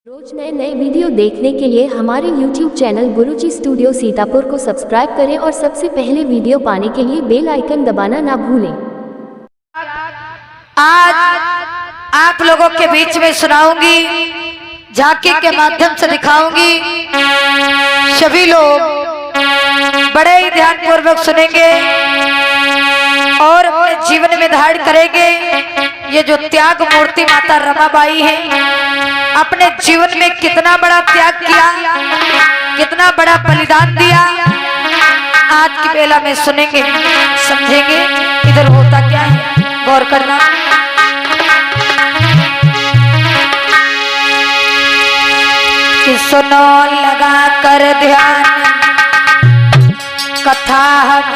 रोज नए नए वीडियो देखने के लिए हमारे YouTube चैनल गुरुजी स्टूडियो सीतापुर को सब्सक्राइब करें और सबसे पहले वीडियो पाने के लिए बेल आइकन दबाना ना भूलें। आज आप लोगों के बीच में सुनाऊंगी, झांकी के माध्यम से दिखाऊंगी। सभी लोग बड़े ही ध्यानपूर्वक सुनेंगे और अपने जीवन में धारण करेंगे। ये जो त्याग मूर्ति माता रमाबाई है, अपने जीवन में कितना बड़ा त्याग किया, कितना बड़ा बलिदान दिया, आज की बेला में सुनेंगे, समझेंगे। इधर होता क्या है, गौर करना। कि सुनो लगा कर ध्यान, कथा हम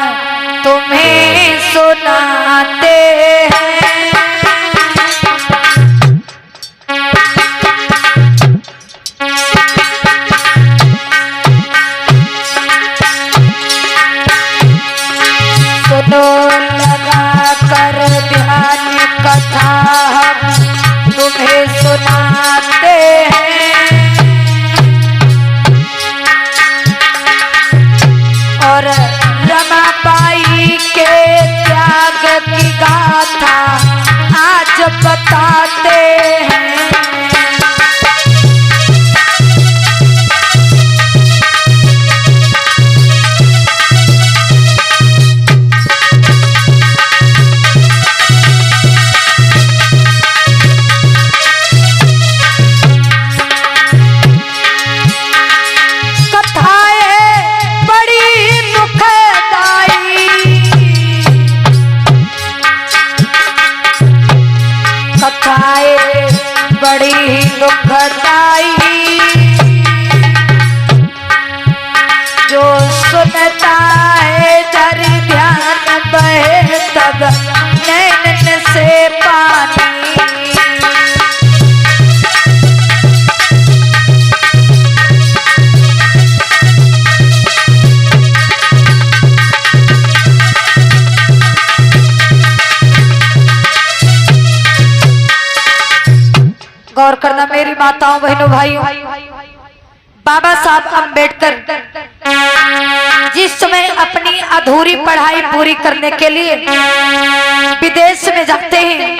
तुम्हें सुनाते हैं। सुनो लगा कर ध्यान, कथा हम तुम्हें सुनाते हैं। और रमाबाई के त्याग की गाथा आज बताते हैं। बड़ी दुखदाई, जो सुनता है जर ध्यान बहे तब नैन से पानी। गौर करना मेरी माताओं बहनों भाइयों, बाबा साहब अम्बेडकर जिस समय अपनी अधूरी पढ़ाई पूरी करने के लिए विदेश में जाते हैं,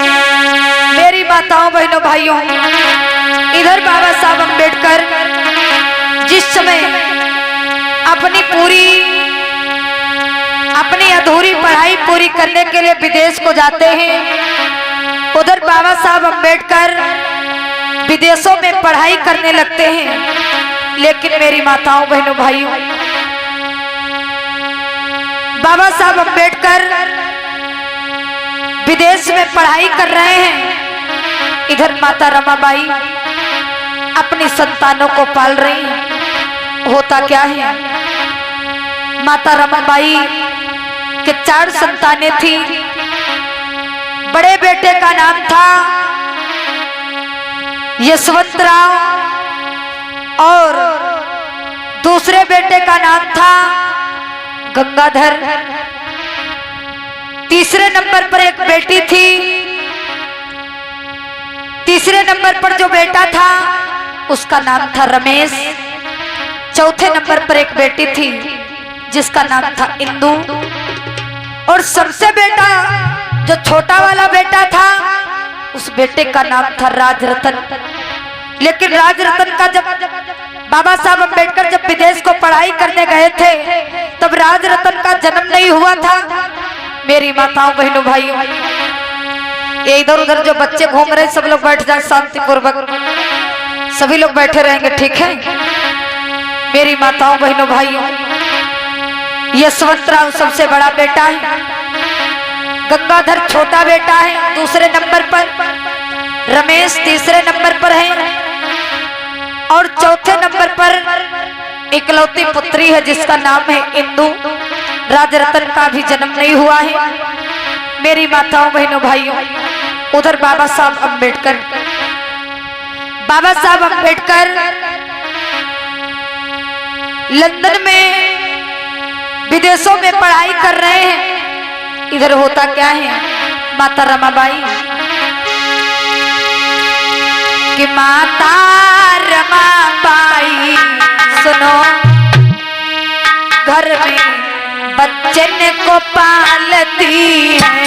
मेरी माताओं बहनों भाइयों, इधर बाबा साहब अम्बेडकर जिस समय अपनी अधूरी पढ़ाई पूरी करने के लिए विदेश को जाते हैं, उधर बाबा साहब अम्बेडकर विदेशों में पढ़ाई करने लगते हैं। लेकिन मेरी माताओं बहनों भाइयों, बाबा साहब अम्बेडकर विदेश में पढ़ाई कर रहे हैं, इधर माता रमाबाई अपनी संतानों को पाल रही हैं। होता क्या है, माता रमाबाई के 4 संतानें थी। बड़े बेटे का नाम था यशवंतराव और दूसरे बेटे का नाम था गंगाधर। तीसरे नंबर पर एक बेटी थी। तीसरे नंबर पर जो बेटा था उसका नाम था रमेश। चौथे नंबर पर एक बेटी थी जिसका नाम था इंदु। और सबसे बेटा जो छोटा वाला बेटा था, उस बेटे का नाम था राजरतन। लेकिन राजरतन का जब बाबा साहब अम्बेडकर जब विदेश को पढ़ाई करने गए थे, तब राजरतन का जन्म नहीं हुआ था। मेरी माताओं बहनों भाइयों, ये इधर उधर जो बच्चे घूम रहे, सब लोग बैठ जाए शांतिपूर्वक, सभी लोग बैठे रहेंगे, ठीक है। मेरी माताओं बहनों भाइयों, यशवंतराव सबसे बड़ा बेटा है, गंगाधर छोटा बेटा है दूसरे नंबर पर, रमेश तीसरे नंबर पर है, और चौथे नंबर पर इकलौती पुत्री है जिसका नाम है इंदु। राजरतन का भी जन्म नहीं हुआ है। मेरी माताओं बहनों भाइयों, उधर बाबा साहब अम्बेडकर लंदन में विदेशों में पढ़ाई कर रहे हैं। इधर होता क्या है, माता रमाबाई कि माता बच्चन को पालती है।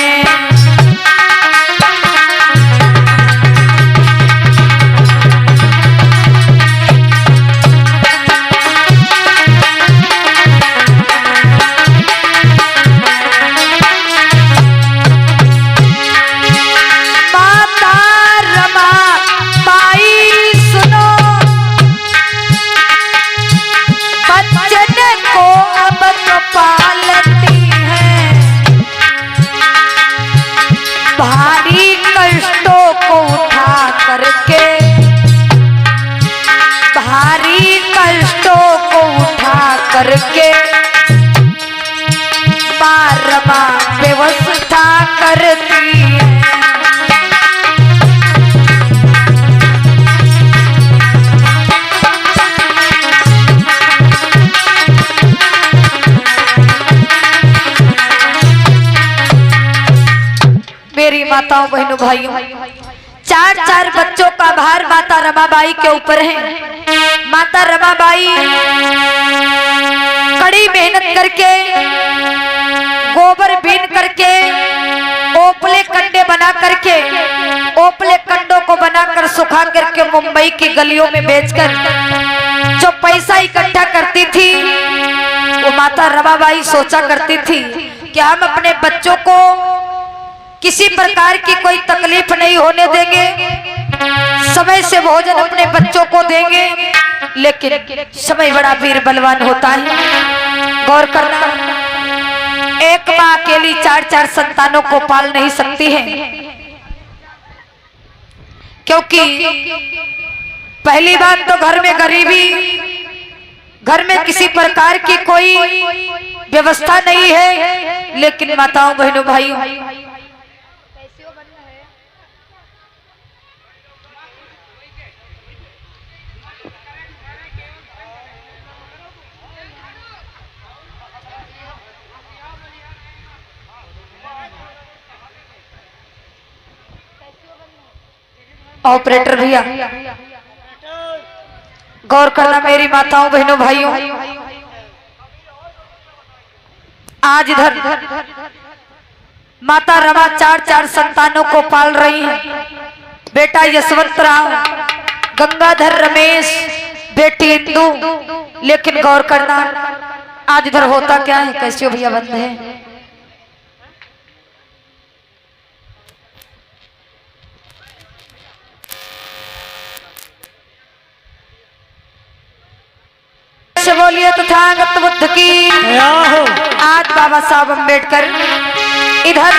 भारी कष्टों को उठा करके माँ रमा व्यवस्था करती है। मेरी माताओं बहनों भाइयों, चार बच्चों का भार माता रमाबाई के ऊपर है। माता रमाबाई कड़ी मेहनत करके, गोबर बीन करके, ओपले कंडे बना करके, ओपले कंडों को बनाकर सुखा करके मुंबई की गलियों में बेचकर जो पैसा इकट्ठा करती थी, वो माता रमाबाई सोचा करती थी कि हम अपने बच्चों को किसी प्रकार की कोई तकलीफ नहीं होने देंगे, समय से भोजन अपने बच्चों को देंगे। लेकिन समय बड़ा वीर बलवान होता है। गौर करना, एक माँ अकेली चार संतानों को पाल नहीं सकती है, क्योंकि पहली बात तो घर में गरीबी, घर में किसी प्रकार की कोई व्यवस्था नहीं है। लेकिन माताओं बहनों भाइयों, ऑपरेटर भैया गौर करना, मेरी माताओं बहनों भाइयों, आज इधर माता रमा चार संतानों को पाल रही है। बेटा यशवंत राव, गंगाधर रमेश, बेटी इंदू। लेकिन गौर करना, आज इधर होता क्या है, कैसे भैया बंद है। बोलिए तथागत बुद्ध की। आज बाबा साहब अम्बेडकर इधर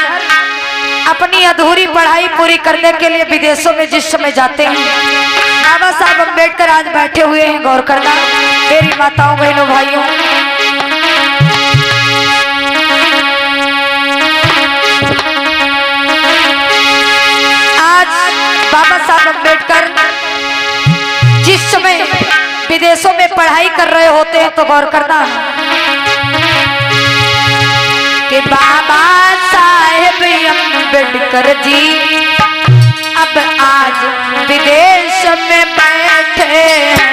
अपनी अधूरी पढ़ाई पूरी करने के लिए विदेशों में जिस समय जाते हैं, बाबा साहब अम्बेडकर आज बैठे हुए हैं। गौर करना, मेरी माताओं बहनों भाइयों, आज बाबा साहब अम्बेडकर जिस समय विदेशों में पढ़ाई कर रहे होते हैं, तो गौर करना कि बाबा साहेब अम्बेडकर जी अब आज विदेश में बैठे हैं।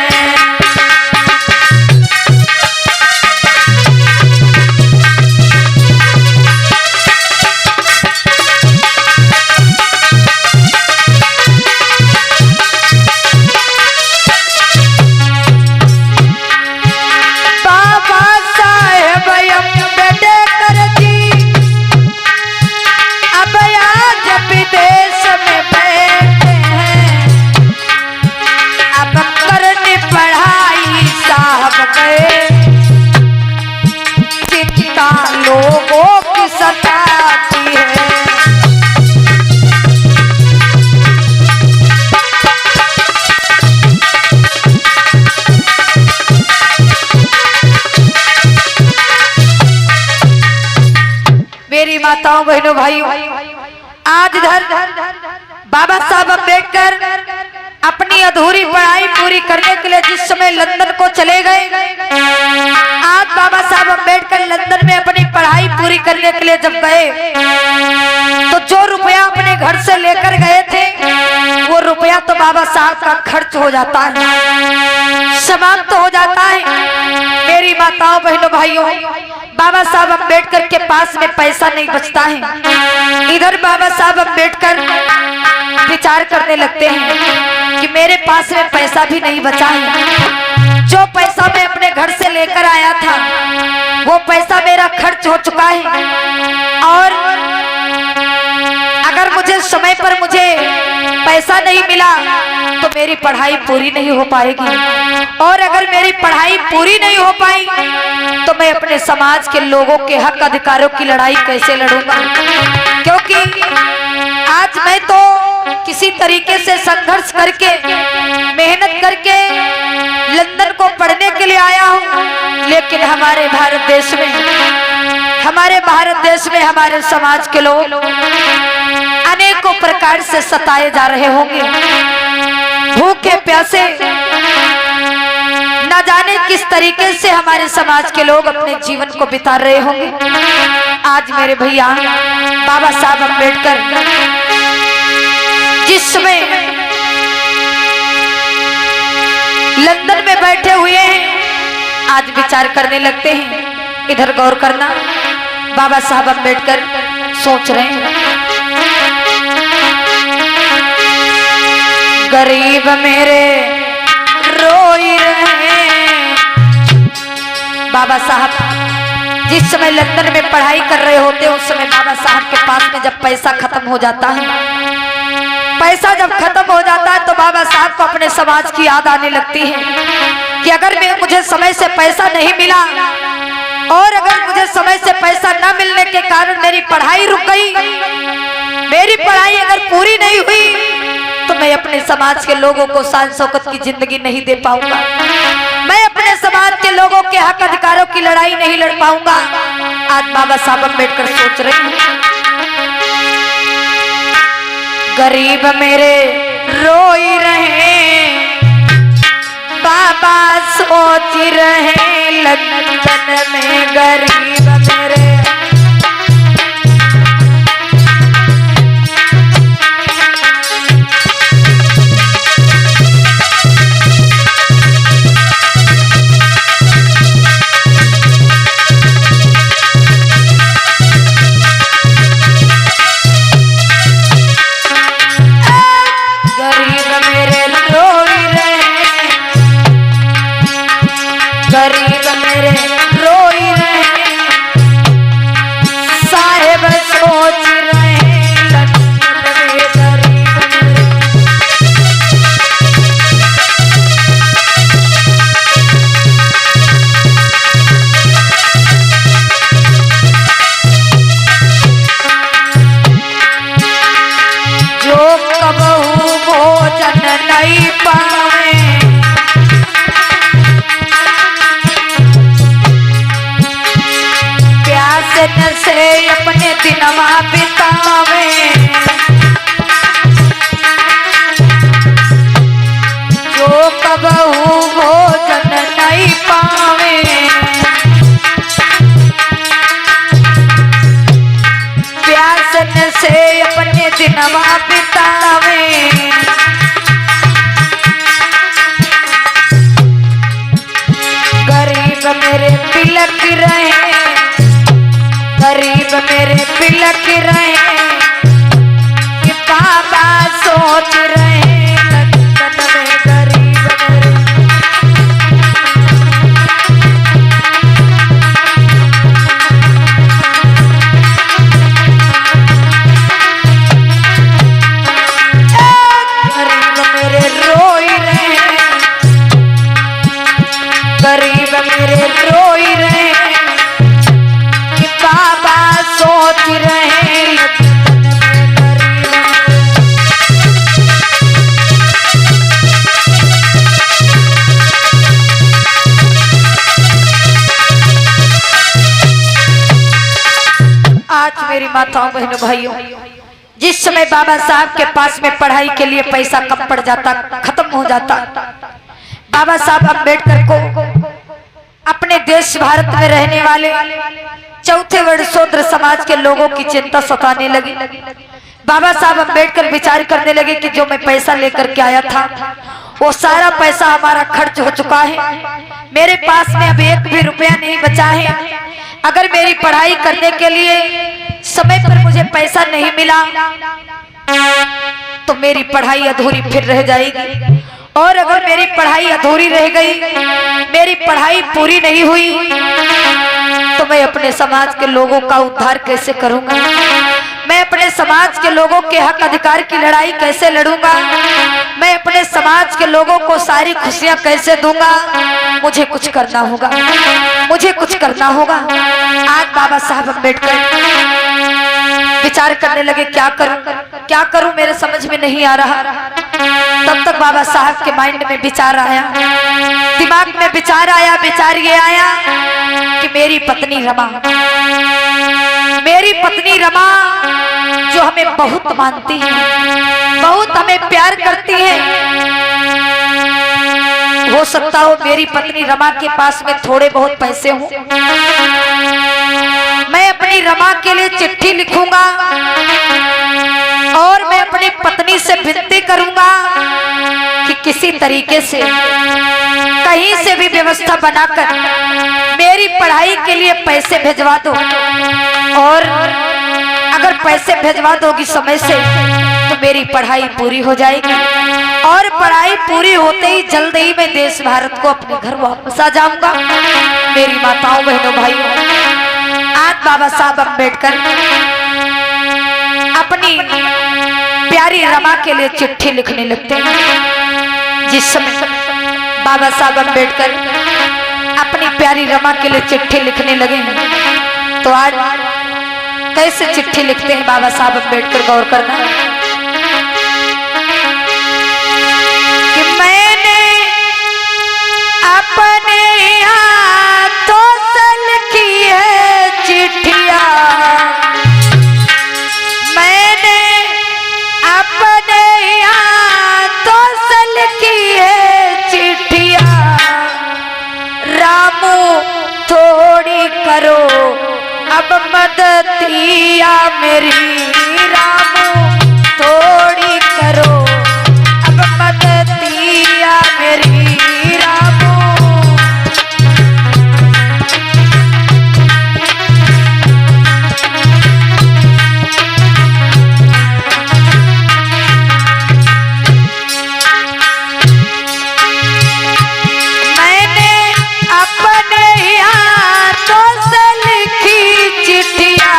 लोगों की सताती है। मेरी माताओं बहनों भाइयों, आज इधर बाबा साहब अम्बेडकर अपनी अधूरी पढ़ाई पूरी करने के लिए जिस समय लंदन को चले गए, आज बाबा साहब अम्बेडकर लंदन में अपनी पढ़ाई पूरी करने के लिए जब गए, तो जो रुपया अपने घर से लेकर गए थे, वो रुपया तो बाबा साहब का खर्च हो जाता है। समाप्त हो जाता है। मेरी माताओं बहनों भाइयों, बाबा साहब अम्बेडकर के पास में पैसा नहीं बचता है। इधर बाबा साहब अम्बेडकर विचार करने लगते हैं कि मेरे पास में पैसा भी नहीं बचा है। जो पैसा मैं अपने घर से लेकर आया था वो पैसा मेरा खर्च हो चुका है, और अगर मुझे समय पर मुझे पैसा नहीं मिला तो मेरी पढ़ाई पूरी नहीं हो पाएगी, और अगर मेरी पढ़ाई पूरी नहीं हो पाई तो मैं अपने समाज के लोगों के हक अधिकारों की लड़ाई कैसे लड़ूंगा। क्योंकि आज मैं तो किसी तरीके से संघर्ष करके मेहनत करके लंदन को पढ़ने के लिए आया हूँ, लेकिन हमारे भारत देश में हमारे समाज के लोग अनेकों प्रकार से सताए जा रहे होंगे, भूखे प्यासे, न जाने किस तरीके से हमारे समाज के लोग अपने जीवन को बिता रहे होंगे। आज मेरे भैया बाबा साहब अम्बेडकर जिस समय लंदन में बैठे हुए हैं, आज विचार करने लगते हैं। इधर गौर करना, बाबा साहब अम्बेडकर सोच रहे हैं, गरीब मेरे रोई रहे। बाबा साहब जिस समय लंदन में पढ़ाई कर रहे होते उस समय बाबा साहब के पास में जब पैसा खत्म हो जाता है, पैसा जब खत्म हो जाता है तो बाबा साहब को अपने समाज की याद आने लगती है कि अगर मुझे समय से पैसा नहीं मिला, और अगर मुझे समय से पैसा न मिलने के कारण मेरी पढ़ाई रुक गई, मेरी पढ़ाई अगर पूरी नहीं हुई तो मैं अपने समाज के लोगों को शान शौकत की जिंदगी नहीं दे पाऊंगा, मैं अपने समाज के लोगों के हक अधिकारों की लड़ाई नहीं लड़ पाऊंगा। आज बाबा साहब अम्बेडकर सोच रहे हैं, गरीब मेरे रोई रहे, बाबा सोच रहे लंदन में गरीब मेरे। गरीब मेरे रोई रहे, साहेब सोच रहे लंदन में गरीब मेरे। जो कबहू भोजन नहीं पावे, से अपने दिनवा बितावे, जो कबहू भोजन नहीं पावे, प्यासन से अपने दिनवा बितावे। गरीब मेरे बिलख रहे, गरीब मेरे बिलख रहे, कि बाबा सोच रहे लंदन में गरीब मेरे। गरीब मेरे रोई रहे, गरीब मेरे रोई रहे, सोच रहे लंदन में गरीब। आज मेरी माताओं बहनों भाइयों, जिस समय बाबा साहब के पास में पढ़ाई के लिए पैसा कम पड़ जाता, खत्म हो जाता, बाबा साहब अम्बेडकर को अपने देश भारत में रहने वाले चौथे वर्ण शूद्र समाज के लोगों की चिंता सताने लगी। बाबा साहब अम्बेडकर विचार करने लगे कि जो मैं पैसा लेकर के आया था वो सारा पैसा हमारा खर्च हो चुका है, मेरे पास में अब एक भी रुपया नहीं बचा है। अगर मेरी पढ़ाई करने के लिए समय पर मुझे पैसा नहीं मिला तो मेरी पढ़ाई अधूरी फिर रह जाएगी, और अगर मेरी पढ़ाई अधूरी रह गई, मेरी पढ़ाई पूरी नहीं हुई तो मैं अपने समाज के लोगों का उद्धार कैसे करूंगा, मैं अपने समाज के लोगों के हक अधिकार की लड़ाई कैसे लड़ूंगा, मैं अपने समाज के लोगों को सारी खुशियां कैसे दूंगा। मुझे कुछ करना होगा, मुझे कुछ करना होगा। आज बाबा साहब अम्बेडकर विचार करने लगे क्या करूं मेरे समझ में नहीं आ रहा। तब तक बाबा साहब के माइंड में विचार आया, दिमाग में विचार आया। विचार ये आया कि मेरी पत्नी रमा जो हमें बहुत मानती है, बहुत हमें प्यार करती है, हो सकता हो मेरी पत्नी रमा के पास में थोड़े बहुत पैसे हों, मैं अपनी रमा के लिए चिट्ठी लिखूंगा और मैं अपनी पत्नी से विनती करूंगा कि किसी तरीके से कहीं से भी व्यवस्था बनाकर मेरी पढ़ाई के लिए पैसे भेजवा दो, और अगर पैसे भेजवा दोगी समय से तो मेरी पढ़ाई पूरी हो जाएगी, और पढ़ाई पूरी होते ही जल्द ही मैं देश भारत को अपने घर वापस आ जाऊंगा। मेरी माताओं बहनों भाइयों, आज बाबा साहब अम्बेडकर अपनी प्यारी रमा के लिए चिट्ठी लिखने लगते हैं। जिस समय बाबा साहब अम्बेडकर अपनी प्यारी रमा के लिए चिट्ठी लिखने लगे तो आज कैसे चिट्ठी लिखते हैं बाबा साहब अम्बेडकर, गौर करना। कि मैंने अपने हाथों से लिखी है चिट्ठियां, मैंने अपने हाथों से लिखी है चिट्ठियां, रामू थोड़ी करो अब मददिया मेरी, रामू थोड़ी करो अब मददिया मेरी, रामू। मैंने अपने हाथों से लिखी चिट्ठियां,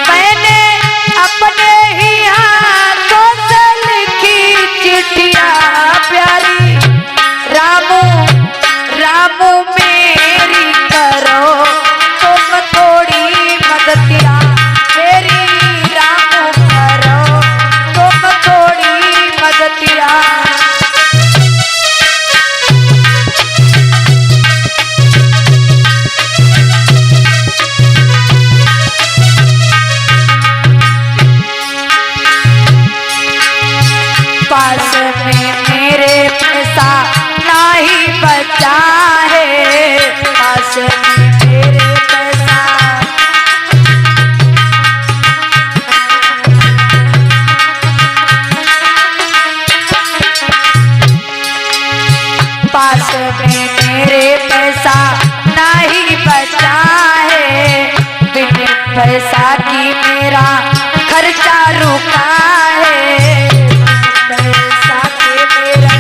मैंने अपने ही हाथों से लिखी चिट्ठियां, प्यारी रामू रामू मेरी करो तुम थोड़ी मददिया, मेरी रामू करो तुम थोड़ी मददिया। पास में मेरे पैसा नहीं बचा है, पास में मेरे पैसा, पास में मेरे पैसा नहीं बचा है, बिन पैसा की मेरा खर्चा रुका है, पैसा के मेरा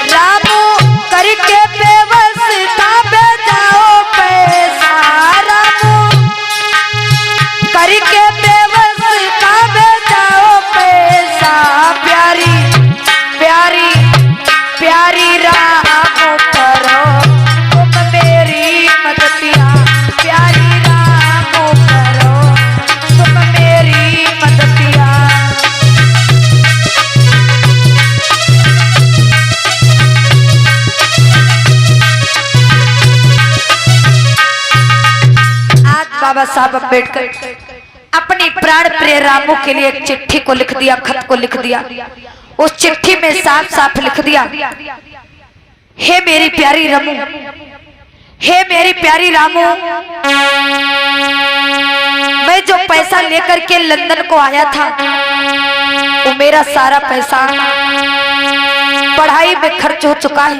रामू करके व्यवस्था भेजाओ पैसा, रामू करके व्यवस्था भेजाओ पैसा, प्यारी प्यारी प्यारी रामू करो तुम मेरी मददिया, प्यारी रामू करो तुम मेरी मददिया। आज बाबा साहब अम्बेडकर अपनी प्राण प्रिय रामू के लिए एक चिट्ठी को लिख दिया, खत को लिख दिया। उस चिट्ठी में साफ साफ लिख दिया, हे मेरी प्यारी रमू, हे मेरी प्यारी रामू, मैं जो पैसा लेकर के लंदन को आया था वो मेरा सारा पैसा पढ़ाई में खर्च हो चुका है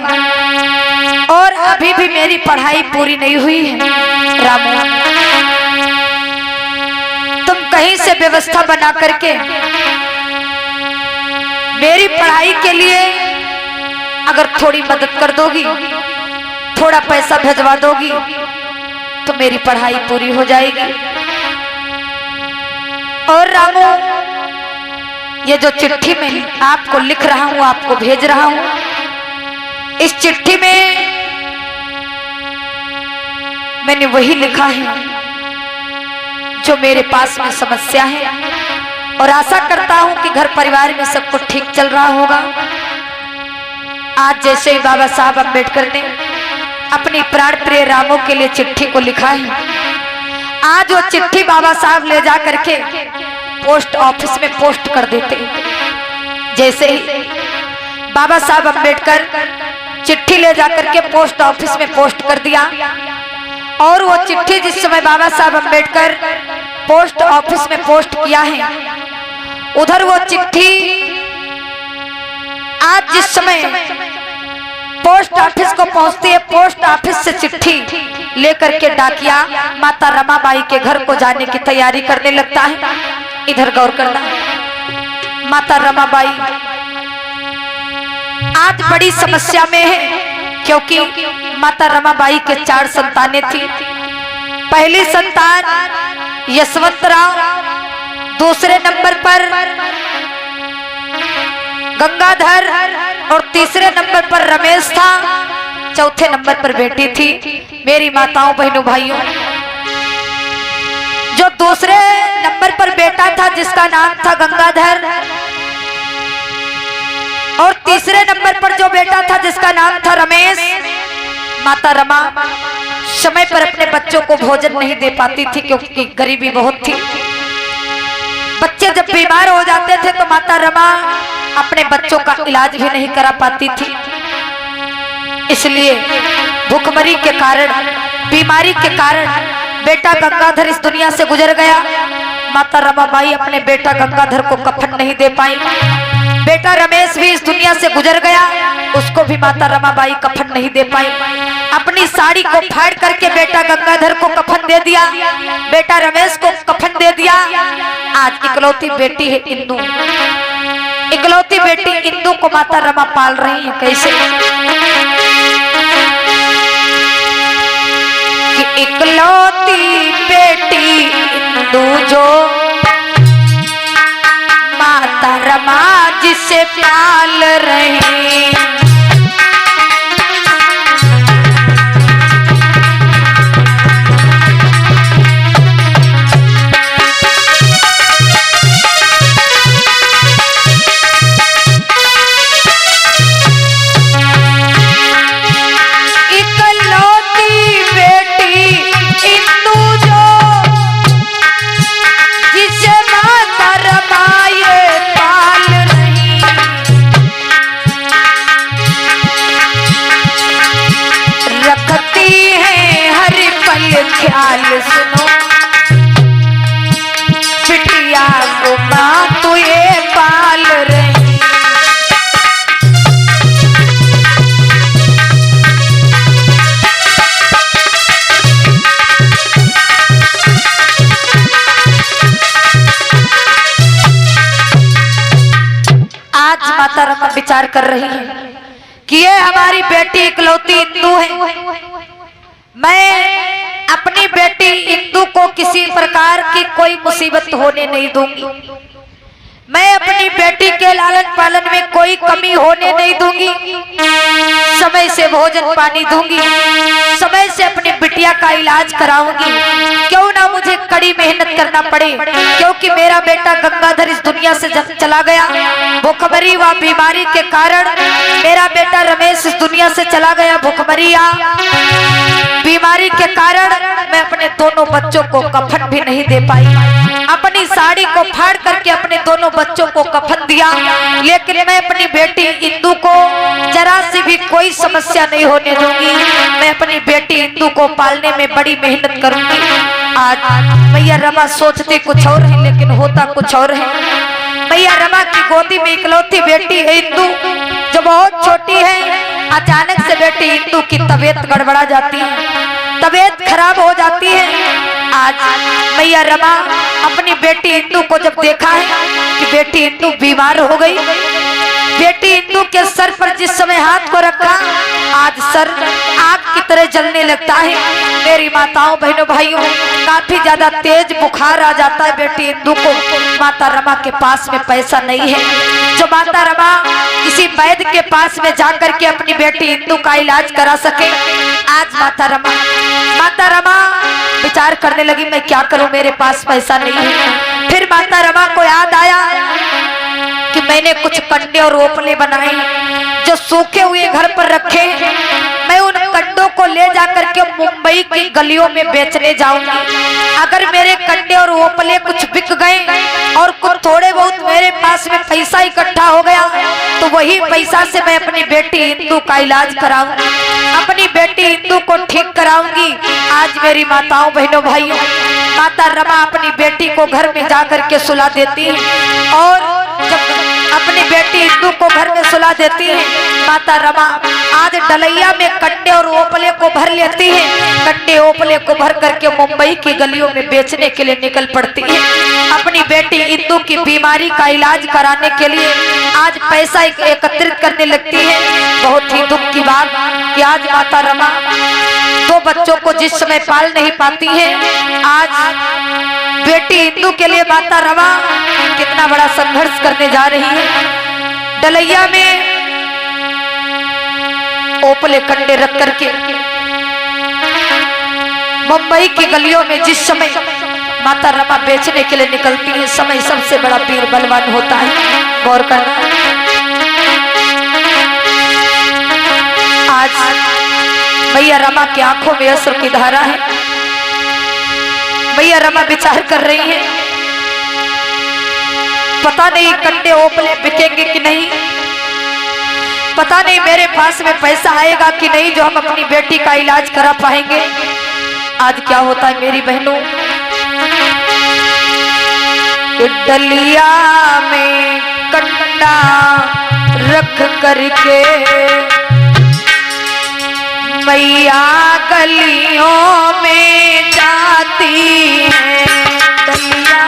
और अभी भी मेरी पढ़ाई पूरी नहीं हुई है। रामू, तुम कहीं से व्यवस्था बना करके मेरी पढ़ाई के लिए अगर थोड़ी मदद कर दोगी, थोड़ा पैसा भेजवा दोगी तो मेरी पढ़ाई पूरी हो जाएगी। और रामू, ये जो चिट्ठी में आपको लिख रहा हूं, आपको भेज रहा हूं, इस चिट्ठी में मैंने वही लिखा है जो मेरे पास में समस्या है और आशा करता हूं कि घर परिवार में सब कुछ ठीक चल रहा होगा। आज जैसे ही बाबा साहब अम्बेडकर ने अपनी प्राण प्रिय रामू के लिए चिट्ठी को लिखा है, आज वो चिट्ठी बाबा साहब ले जा करके पोस्ट ऑफिस में पोस्ट कर देते। जैसे ही बाबा साहब अम्बेडकर चिट्ठी ले जा करके पोस्ट ऑफिस में पोस्ट कर दिया और वो चिट्ठी जिस समय बाबा साहब अम्बेडकर पोस्ट ऑफिस में पोस्ट किया है, उधर वो चिट्ठी आज जिस समय पोस्ट ऑफिस को पहुंचती है, पोस्ट ऑफिस से चिट्ठी लेकर के डाकिया माता रमाबाई के घर को जाने की तैयारी करने लगता है। इधर गौर करना, माता रमाबाई आज बड़ी समस्या में है क्योंकि माता रमाबाई के 4 संतानें थी। पहली संतान यशवंतराव, दूसरे नंबर पर गंगाधर और तीसरे नंबर पर रमेश था, चौथे नंबर पर बेटी थी। मेरी माताओं बहनों भाइयों, जो दूसरे नंबर पर बेटा था जिसका नाम था गंगाधर और तीसरे नंबर पर जो बेटा था जिसका नाम था रमेश, माता रमा समय पर अपने बच्चों को भोजन नहीं दे पाती थी क्योंकि गरीबी बहुत थी। बच्चे जब बीमार हो जाते थे तो माता रमा अपने बच्चों का इलाज भी नहीं करा पाती थी। इसलिए भूखमरी के कारण, बीमारी के कारण बेटा गंगाधर इस दुनिया से गुजर गया। माता रमाबाई अपने बेटा गंगाधर को कफन नहीं दे पाई। बेटा रमेश भी इस दुनिया से गुजर गया, उसको भी माता रमाबाई कफन नहीं दे पाई। अपनी साड़ी को फाड़ करके बेटा गंगाधर को कफन दे दिया, बेटा रमेश को कफन दे दिया। आज इकलौती बेटी है इंदू, इकलौती बेटी इंदू को माता रमा पाल रही है। कैसे कि इकलौती बेटी इंदू जो माता रमा जिसे पाल रही, ख्याल सुनो बिटिया को मां तो ये पाल रही। आज माता रमा विचार कर रही है कि ये हमारी बेटी इकलौती इंदू है, मैं अपनी बेटी इंदू को किसी प्रकार की कोई मुसीबत होने नहीं दूंगी, मैं अपनी बेटी के लालन पालन में कोई कमी होने नहीं दूंगी, समय से भोजन पानी दूंगी, समय से अपनी बिटिया का इलाज कराऊंगी। क्यों ना मुझे कड़ी मेहनत करना पड़े, क्योंकि मेरा बेटा गंगाधर इस दुनिया से चला गया। भूखमरी व बीमारी के कारण मेरा बेटा रमेश इस दुनिया से चला गया। भूखमरी या बीमारी के कारण मैं अपने दोनों बच्चों को कफन भी नहीं दे पाई। अपनी साड़ी को फाड़ करके अपने दोनों बच्चों को कफन दिया, लेकिन मैं अपनी बेटी इंदु को जरा सी भी कोई समस्या नहीं होने दूंगी। मैं अपनी बेटी इंदु को पालने में बड़ी मेहनत करूंगी। आज मैया रमा सोचती कुछ और है, लेकिन होता कुछ और है। मैया रमा की गोदी में इकलौती बेटी है इंदु, जो बहुत छोटी है। अचानक से बेटी इंदु की तबीयत गड़बड़ा जाती है, तबीयत खराब हो जाती है। आज मैया रमा अपनी बेटी इंदु को जब देखा है कि बेटी इंदु बीमार हो गई, बेटी इंदु के सर पर जिस समय हाथ को रखा, आज सर आग की तरह जलने लगता है। मेरी माताओं बहनों भाइयों, काफी ज्यादा तेज बुखार आ जाता है बेटी इंदु को। माता रमा के पास में पैसा नहीं है जो माता रमा किसी वैद्य के पास में जाकर के अपनी बेटी इंदु का इलाज करा सके। आज माता रमा विचार करने लगी, मैं क्या करूं, मेरे पास पैसा नहीं है। फिर माता रमा को याद आया कि मैंने कुछ कंडे और ओपले बनाए जो सूखे हुए घर पर रखे, मैं उन कंडों को ले जाकर के मुंबई की गलियों में बेचने जाऊंगी। अगर मेरे कंडे और ओपले कुछ बिक गए और कुछ थोड़े बहुत मेरे पास में पैसा इकट्ठा हो गया, तो वही पैसा से मैं अपनी बेटी इंदु का इलाज कराऊंगी, अपनी बेटी इंदु को ठीक कराऊंगी। आज मेरी माताओं बहनों भाइयों, माता रमा अपनी बेटी को घर में जाकर के सुला देती है, और जब अपनी बेटी इंदु को घर में सुला देती है, माता रमा आज डलैया में कंडे और ओपले को भर लेती है। कंडे ओपले को भर करके मुंबई की गलियों में बेचने के लिए निकल पड़ती है। अपनी बेटी इंदु की बीमारी का इलाज कराने के लिए आज पैसा एकत्रित करने लगती है। बहुत ही दुख की बात कि आज माता रमा दो बच्चों को जिस समय पाल नहीं पाती है, आज बेटी इंदु के लिए माता रमा कितना बड़ा संघर्ष करने जा रही है। डलैया में ओपले कंडे रख करके मुंबई की गलियों में जिस समय माता रमा बेचने के लिए निकलती है, समय सबसे बड़ा पीर बलवान होता है। गौर करना, आज मैया रमा की आंखों में अश्रु की धारा है। मैया रमा विचार कर रही है, पता नहीं कंडे ओपले बिकेंगे कि नहीं, पता नहीं मेरे पास में पैसा आएगा कि नहीं जो हम अपनी बेटी का इलाज करा पाएंगे। आज क्या होता है मेरी बहनों, डलिया में कंडा रख करके मैया गलियों में जाती है। डलिया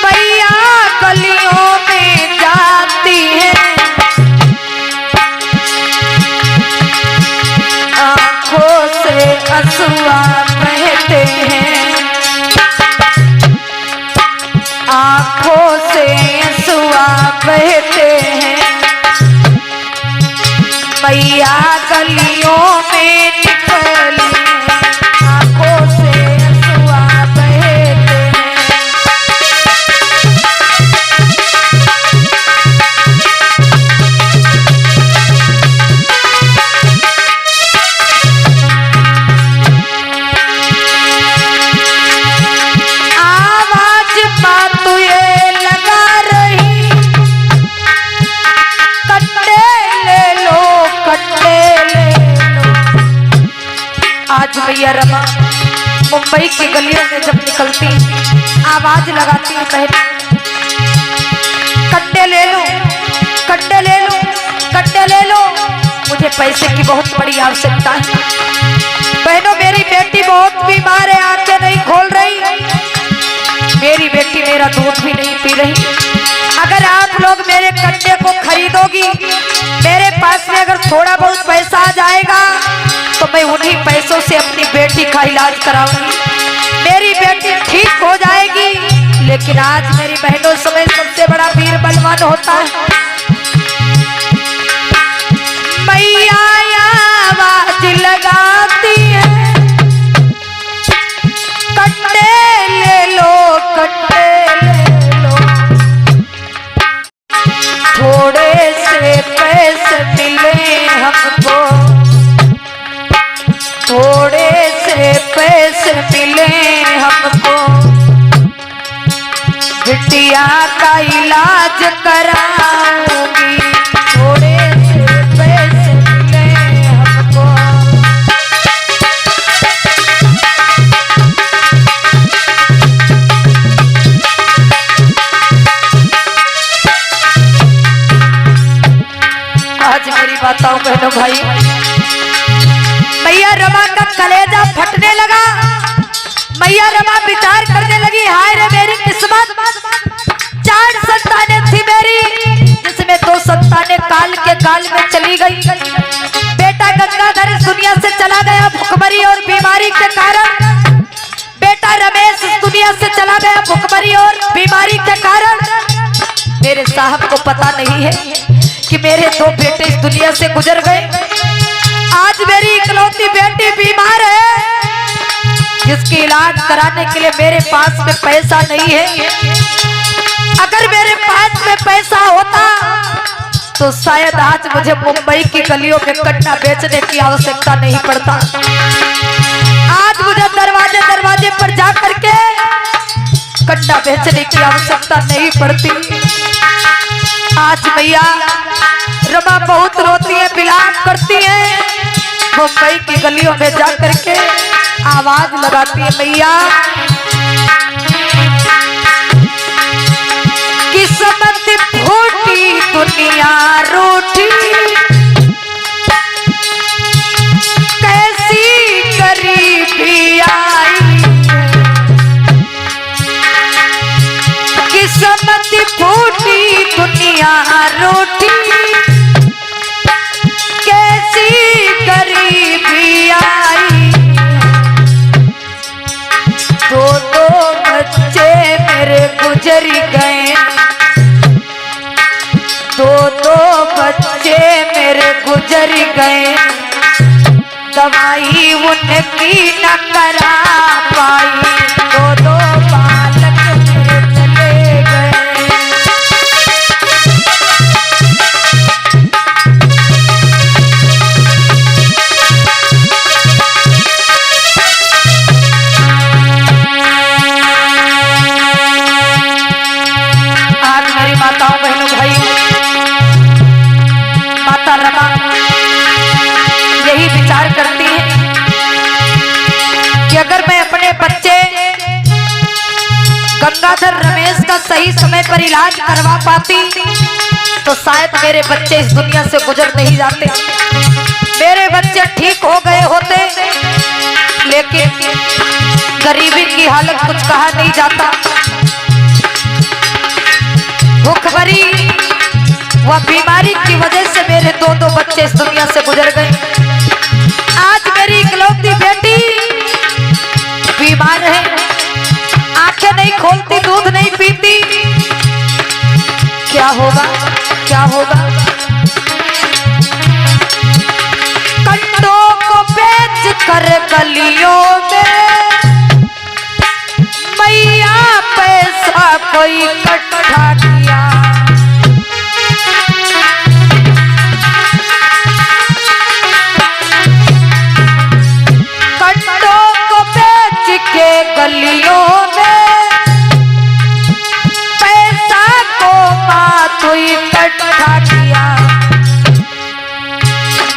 मैया गलियों में निकली, आंखों से आंसुआ बहते हैं। आवाज बातू ये लगा रही, कट्टे ले लो, कट्टे ले लो। आज मैया रमा मुंबई की गलियों में जब निकलती आवाज लगाती है, बहन कट्टे ले लो, कट्टे ले लो, कट्टे ले लो, मुझे पैसे की बहुत बड़ी आवश्यकता है। बहनों मेरी बेटी बहुत बीमार है, आंखें नहीं खोल रही, मेरी बेटी मेरा दूध भी नहीं पी रही। अगर आप लोग मेरे कट्टे को खरीदोगी, मेरे पास में अगर थोड़ा बहुत पैसा आ जाएगा तो मैं उन्हीं पैसे पैसों से अपनी बेटी का इलाज कराऊंगी, मेरी बेटी ठीक हो जाएगी। लेकिन आज मेरी बहनों समय सबसे बड़ा वीर बलवान होता है। मैया आवाज लगाती है, कट्टे ले लो, कट्टे ले लो, थोड़े से पैसे मिले हमको, थोड़े से पैसे मिले हमको, बिटिया का इलाज कराऊंगी, थोड़े से पैसे मिले हमको। आज मेरी बातों बहनों भाई, मैया रमा का कलेजा फटने लगा। मैया रमा विचार करने लगी, हाय रे मेरी किस्मत, 4 संतानें थी मेरी, जिसमें 2 संतानें काल के काल में चली गई। बेटा गंगाधर इस दुनिया से चला गया भुखमरी और बीमारी के कारण। बेटा रमेश इस दुनिया से चला गया भुखमरी और बीमारी के कारण। मेरे साहब को पता नहीं है कि मेरे 2 बेटे इस दुनिया से गुजर गए। आज मेरी इकलौती बेटी बीमार है, जिसकी इलाज कराने के लिए मेरे पास में पैसा नहीं है। अगर मेरे पास में पैसा होता तो शायद आज मुझे मुंबई की गलियों में कट्टा बेचने की आवश्यकता नहीं पड़ता। आज मुझे दरवाजे दरवाजे पर जा करके कट्टा बेचने की आवश्यकता नहीं पड़ती। आज मैया रमा बहुत रोती है, विलाप करती है, मुंबई की गलियों में जा करके आवाज लगाती है, मैया किस्मत फूटी दुनिया रूठी, कैसी गरीबी आई, किस्मत फूटी दुनिया रूठी, कैसी गरीबी आई, 2 बच्चे मेरे गुजर गए, 2 बच्चे मेरे गुजर गए, दवाई उनकी न करा पाई, 2 बालक मेरे चले गए। आज मेरी माताओं बहनों भाई, माता रमा यही विचार करती है कि अगर मैं अपने बच्चे गंगाधर रमेश का सही समय पर इलाज करवा पाती तो शायद मेरे बच्चे इस दुनिया से गुजर नहीं जाते, मेरे बच्चे ठीक हो गए होते। लेकिन गरीबी की हालत कुछ कहा नहीं जाता, भूखमरी वह बीमारी की वजह से मेरे 2 बच्चे इस दुनिया से गुजर गए। आज मेरी इकलौती बेटी बीमार है, आंखें नहीं खोलती, दूध नहीं पीती, क्या होगा, क्या होगा। कट्टों को बेच कर गलियों में मैया पैसा कोई इकट्ठा किया, गलियों में पैसा को माँ इकट्ठा किया,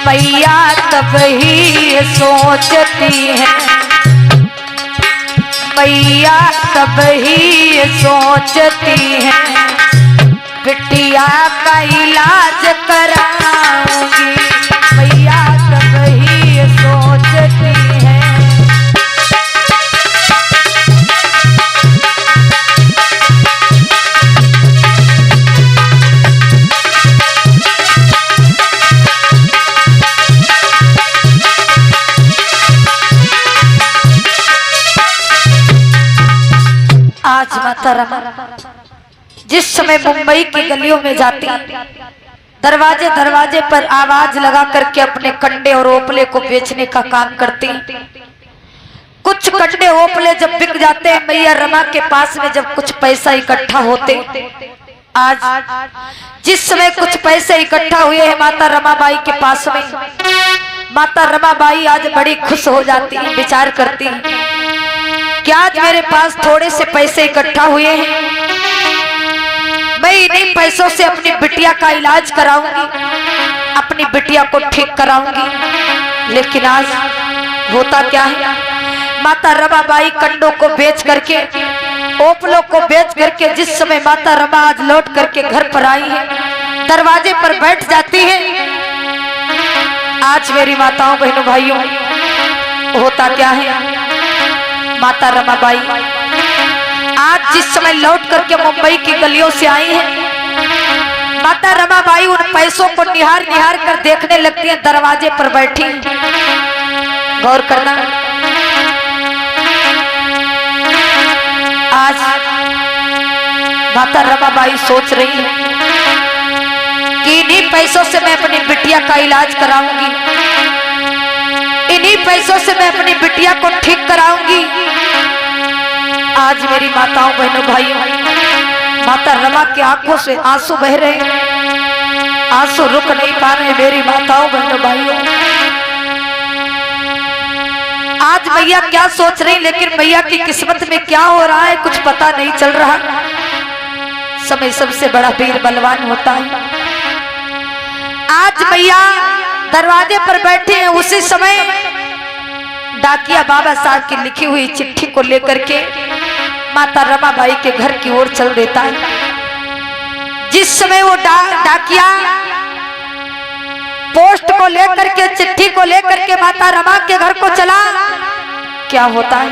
मैया तब ही सोचती है, मैया तब ही सोचती है, बिटिया का इलाज कराऊंगी, मैया तब ही सोचती है। माता रमा जिस समय मुंबई की गलियों में जाती, दरवाजे दरवाजे पर आवाज लगा करके अपने कंडे और ओपले को बेचने का काम करती। कुछ कंडे ओपले जब बिक जाते हैं मैया रमा के पास में, जब कुछ पैसा इकट्ठा होते, आज जिस समय कुछ पैसे इकट्ठा हुए हैं माता रमाबाई के पास में, माता रमाबाई आज बड़ी खुश हो जाती है, विचार करती है कि आज मेरे पास थोड़े से पैसे इकट्ठा हुए हैं, मैं इन्हीं पैसों से अपनी बिटिया का इलाज कराऊंगी, अपनी बिटिया को ठीक कराऊंगी। लेकिन आज होता क्या है, माता रमाबाई कंडों को बेच करके, ओपलों को बेच करके जिस समय माता रमा आज लौट करके घर पर आई है, दरवाजे पर बैठ जाती है। आज मेरी माताओं बहनों भाइयों, होता क्या है, माता रमाबाई आज जिस समय लौट करके मुंबई की गलियों से आई है, माता रमाबाई उन पैसों को निहार निहार कर देखने लगती है, दरवाजे पर बैठी। गौर करना, आज माता रमाबाई सोच रही है कि इन्हीं पैसों से मैं अपनी बिटिया का इलाज कराऊंगी, इन्हीं पैसों से मैं अपनी बिटिया को ठीक कराऊंगी। आज मेरी माताओं बहनों भाइयों, माता रमा की आंखों से आंसू बह रहे हैं, आंसू रुक नहीं पा रहे मेरी माताओं बहनों भाइयों। आज मैया क्या सोच रही, लेकिन मैया की किस्मत में क्या हो रहा है कुछ पता नहीं चल रहा। समय सबसे बड़ा वीर बलवान होता है। आज मैया दरवाजे पर बैठे हैं, उसी समय डाकिया बाबा साहब की लिखी हुई चिट्ठी को लेकर के माता रमाबाई के घर की ओर चल देता है। जिस समय वो डाकिया पोस्ट को लेकर के, चिट्ठी को लेकर के माता रमा के घर को चला, क्या होता है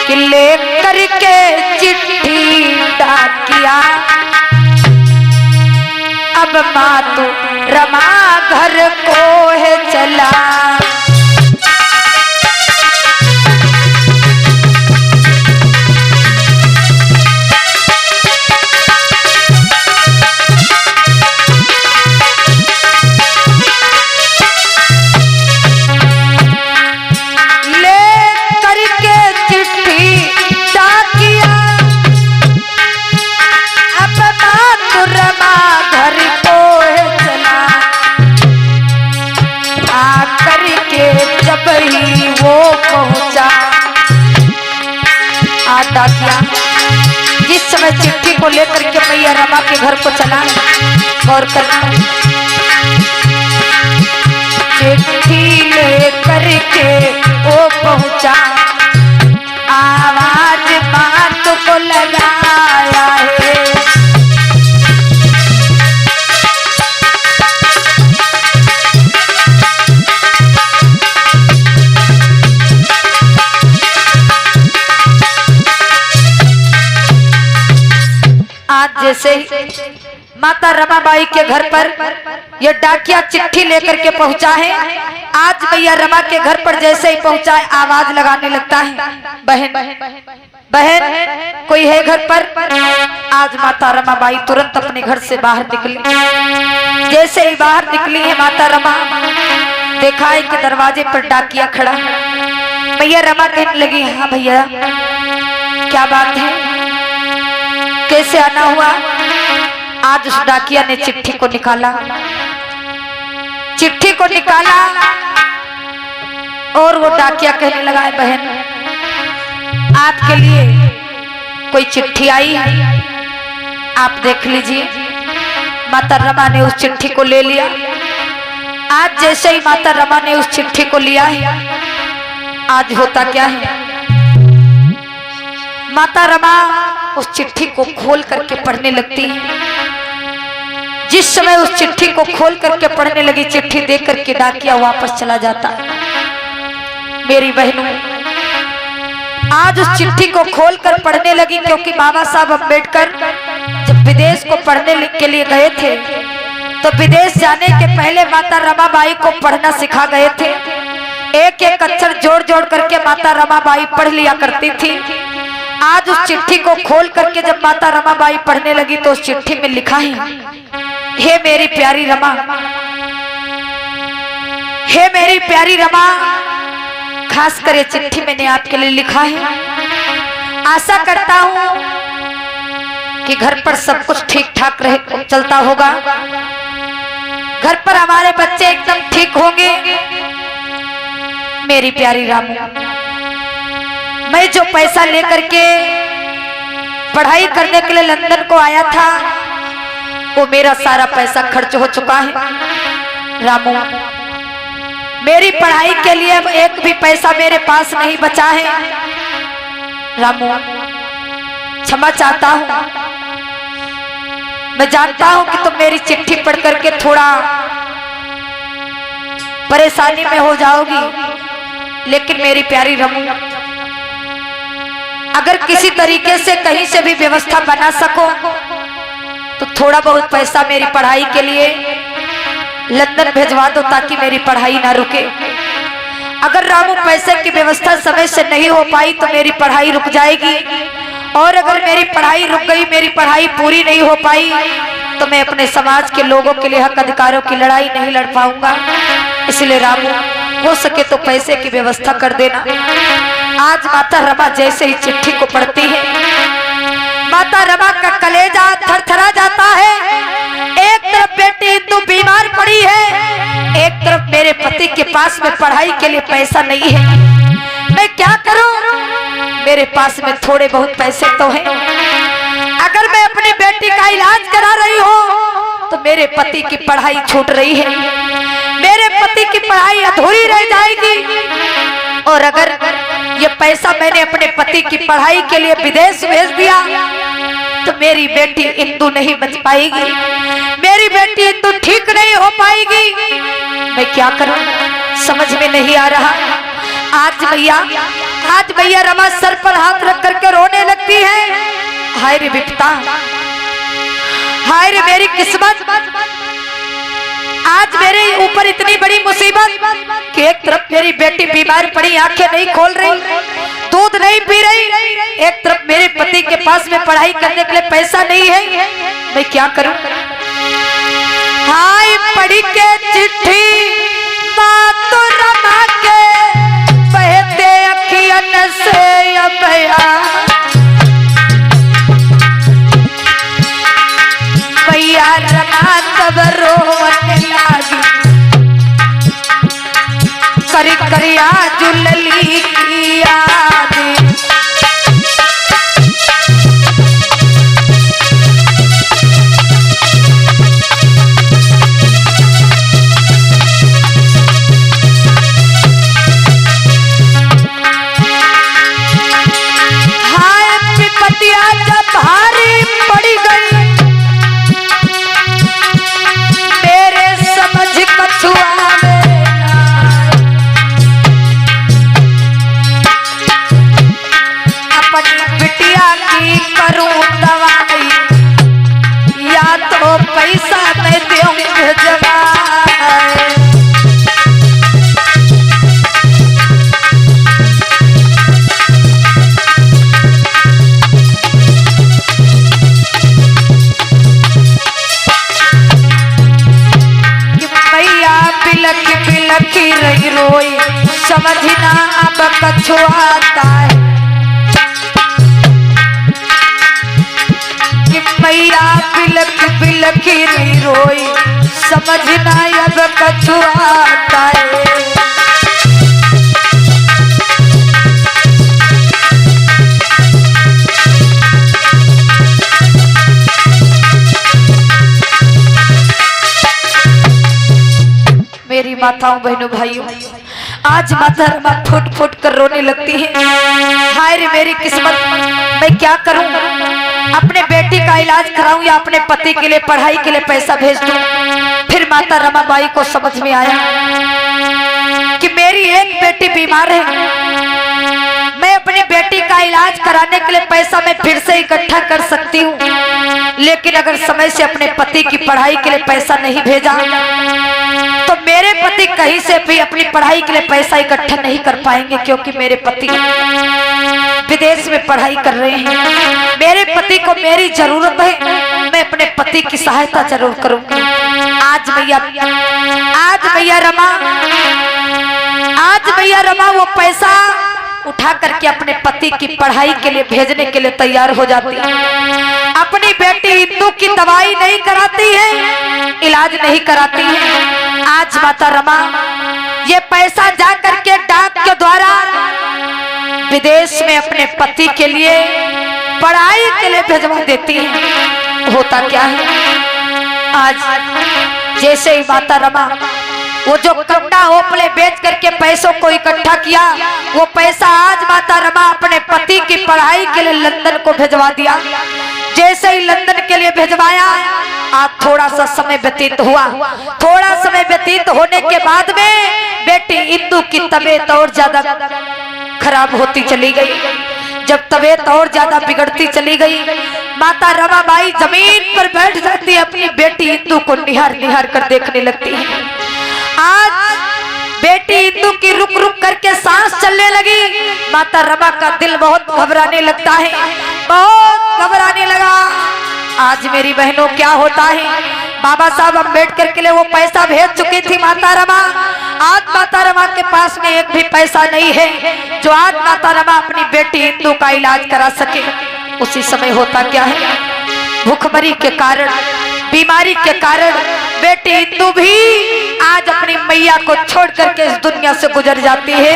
कि लेकर के चिट्ठी डाकिया अब मातु रमा घर को है चला। डाकिया जिस समय चिट्ठी को लेकर के मैया रमा के घर को चला, गौर करना, चिट्ठी लेकर के वो पहुंचा, आवाज बात को लगाया है। आज जैसे माता रमाबाई के घर पर यह डाकिया चिट्ठी लेकर के पहुंचा है, आज मैया रमा के घर पर जैसे ही पहुंचा है, आवाज लगाने लगता है, बहन बहन कोई है घर पर। आज माता रमाबाई तुरंत अपने घर से बाहर निकली। जैसे ही बाहर निकली है माता रमा, देखा है कि दरवाजे पर डाकिया खड़ा। मैया रमा कहने लगी, हाँ भैया क्या बात है, कैसे आना हुआ। आज उस डाकिया ने चिट्ठी को निकाला, चिट्ठी को निकाला और वो डाकिया कहने लगा, बहन आपके लिए कोई चिट्ठी आई है, आप देख लीजिए। माता रमा ने उस चिट्ठी को ले लिया। आज जैसे ही माता रमा ने उस चिट्ठी को लिया है, आज होता क्या है, माता रमा उस चिट्ठी को खोल करके पढ़ने लगती है। जिस समय उस चिट्ठी को खोल करके पढ़ने लगी, चिट्ठी देख करके डाकिया वापस चला जाता। मेरी बहनों, आज उस चिट्ठी को खोल कर पढ़ने लगी, क्योंकि बाबा साहब अम्बेडकर जब विदेश को पढ़ने के लिए गए थे, तो विदेश जाने के पहले माता रमाबाई को पढ़ना सिखा गए थे। एक एक अक्षर जोड़ जोड़ करके माता रमाबाई पढ़ लिया करती थी। आज उस चिट्ठी को खोल करके जब माता रमाबाई पढ़ने लगी तो उस चिट्ठी में लिखा है, हे मेरी प्यारी रमा, हे मेरी प्यारी रमा। खास कर ये चिट्ठी मैंने आपके लिए लिखा है। आशा करता हूं कि घर पर सब कुछ ठीक ठाक रहे चलता होगा, घर पर हमारे बच्चे एकदम ठीक होंगे। मेरी प्यारी रामू, मैं जो पैसा लेकर के पढ़ाई करने के लिए लंदन को आया था वो मेरा सारा पैसा खर्च हो चुका है। रामू, मेरी पढ़ाई के लिए अब एक भी पैसा मेरे पास नहीं बचा है। रामू, क्षमा चाहता हूं। मैं जानता हूं कि तुम मेरी चिट्ठी पढ़ करके थोड़ा परेशानी में हो जाओगी, लेकिन मेरी प्यारी रमू, अगर किसी तरीके से कहीं से भी व्यवस्था बना सको तो थोड़ा बहुत पैसा मेरी पढ़ाई के लिए लंदन भेजवा दो ताकि मेरी पढ़ाई ना रुके। अगर रामू पैसे की व्यवस्था समय से नहीं हो पाई तो मेरी पढ़ाई रुक जाएगी, और अगर मेरी पढ़ाई रुक गई, मेरी पढ़ाई पूरी नहीं हो पाई तो मैं अपने समाज के लोगों के लिए हक अधिकारों की लड़ाई नहीं लड़ पाऊंगा। इसलिए रामू, हो सके तो पैसे की व्यवस्था कर देना। आज माता रमा जैसे ही चिट्ठी को पढ़ती है, माता रमा का कलेजा थरथरा जाता है। एक तरफ बेटी इंदु बीमार पड़ी है, एक तरफ मेरे पति के पास में पढ़ाई के लिए पैसा नहीं है। मैं क्या करूं? मेरे पास में थोड़े बहुत पैसे तो हैं। अगर मैं अपनी बेटी का इलाज करा रही हूं तो मेरे पति की पढ़ाई छूट रही है, मेरे पति की पढ़ाई अधूरी रह जाएगी। और अगर ये पैसा मैंने अपने पति की पढ़ाई के लिए विदेश भेज दिया तो मेरी बेटी इंदु नहीं बच पाएगी, मेरी बेटी इंदु ठीक नहीं हो पाएगी। मैं क्या करूं, समझ में नहीं आ रहा। आज भैया रमा सर पर हाथ रख करके रोने लगती है। हाय रे विपता, हाय रे मेरी किस्मत, आज मेरे ऊपर इतनी बड़ी मुसीबत कि एक तरफ मेरी बेटी बीमार पड़ी, आंखें नहीं खोल रही, दूध नहीं पी रही, एक तरफ मेरे पति के पास में पढ़ाई करने के लिए पैसा नहीं है। मैं क्या करूं? हाय पढ़ी के चिट्ठी बात रमा के बहते अखियन से अबया, भैया रमा तब रोने लागी, करी करिया जुलली की याद। हाय विपतिया जब भारी पड़ी गई, मेरे समझ कछुआ में अपनी बिटिया की करूं दवाई, या तो पैसा मैं दूं भिजवाए। बिलख बिलखी रही रोई, समझना अब कछुआता है कि मैया बिलख बिलखी रही रोई, समझना अब कछुआता है। मेरी माताओं बहनों भाइयों, आज माता रमा फुट फुट कर रोने लगती है। हाय रे मेरी किस्मत, मैं क्या करूं? अपने बेटी का इलाज कराऊं या अपने पति के लिए पढ़ाई के लिए पैसा भेज दूं? फिर माता रमाबाई को समझ में आया कि मेरी एक बेटी बीमार है, मैं अपनी बेटी का इलाज कराने के लिए पैसा मैं फिर से इकट्ठा कर सकती हूँ, लेकिन अगर समय से अपने पति की पढ़ाई के लिए पैसा नहीं भेजा तो मेरे पति पति कहीं से भी अपनी पढ़ाई के लिए पैसा इकट्ठा नहीं कर पाएंगे, क्योंकि मेरे पति विदेश में पढ़ाई कर रहे हैं। मेरे पति को मेरी जरूरत है, मैं अपने पति की सहायता जरूर करूंगी। आज भैया रमा वो पैसा उठा करके अपने पति की पढ़ाई के लिए भेजने के लिए तैयार हो जाती है। अपनी बेटी इंदू की दवाई नहीं कराती है, इलाज नहीं कराती है। आज माता रमा ये पैसा जा करके डाक के द्वारा विदेश में अपने पति के लिए पढ़ाई के लिए भेजवा देती है। होता क्या है, आज जैसे ही माता रमा वो जो कपड़ा ओपले बेच करके पैसों को इकट्ठा किया, वो पैसा आज माता रमा अपने पति की पढ़ाई के लिए लंदन को भेजवा दिया। जैसे ही लंदन के लिए भेजवाया, आज थोड़ा सा समय व्यतीत हुआ। थोड़ा समय व्यतीत होने के बाद में बेटी इंदू की तबीयत और ज्यादा खराब होती चली गई। जब तबीयत और ज्यादा बिगड़ती चली गई, माता रमाबाई जमीन पर बैठ जाती है, अपनी बेटी इंदू को निहार निहार कर देखने लगती है। आज बेटी इंदू की रुक रुक करके सांस चलने लगी। माता रमा का दिल बहुत घबराने लगता है, बहुत घबराने लगा। आज मेरी बहनों क्या होता है, बाबा साहब अम्बेडकर के लिए वो पैसा भेज चुकी थी माता रमा। आज माता रमा के पास में एक भी पैसा नहीं है जो आज माता रमा अपनी बेटी इंदू का इलाज करा सके। उसी समय होता क्या है, भूखमरी के कारण, बीमारी के कारण बेटी इंदू भी आज अपनी मैया को छोड़ करके इस दुनिया से गुजर जाती है।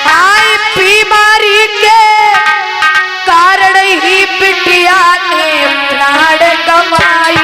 आई बीमारी के कारण ही बिटिया ने प्राण गंवाई।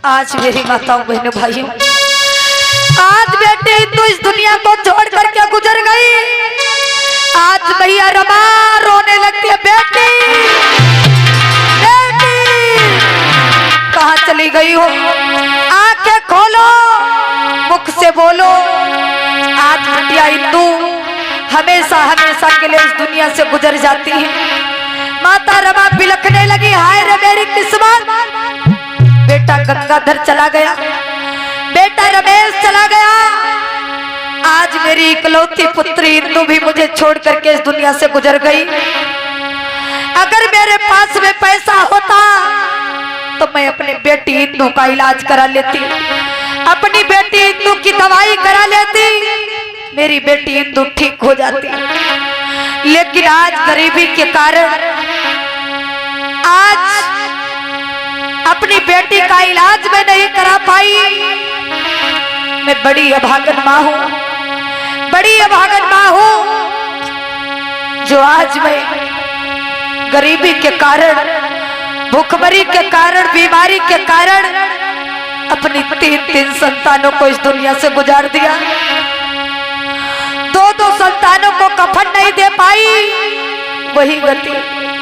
आज मेरी माताओं बहनों भाइयों, आज बेटी तो इस दुनिया को छोड़ करके गुजर गई। आज भैया रमा रोने लगती है, बेटी बेटी कहाँ चली गई हो, आंखें खोलो, मुख से बोलो। आज बिटिया इंदू हमेशा हमेशा के लिए इस दुनिया से गुजर जाती है। माता रमा बिलखने लगी, हाय रे मेरी किस्मत, बेटा गंगाधर चला गया, बेटा रमेश चला गया। आज मेरी इकलौती पुत्री इंदू भी मुझे छोड़ करके इस दुनिया से गुजर गई। अगर मेरे पास में पैसा होता तो मैं अपनी बेटी इंदू का इलाज करा लेती, अपनी बेटी इंदू की दवाई करा लेती, मेरी बेटी इंदू ठीक हो जाती। लेकिन आज गरीबी के कारण, आज अपनी बेटी का इलाज मैं नहीं करा पाई। मैं बड़ी अभागन माँ हूँ, बड़ी अभागन माँ हूँ, जो आज मैं गरीबी के कारण, भूखमरी के कारण, बीमारी के कारण अपनी 3 संतानों को इस दुनिया से गुजार दिया। 2 संतानों को कफन नहीं दे पाई। वही गति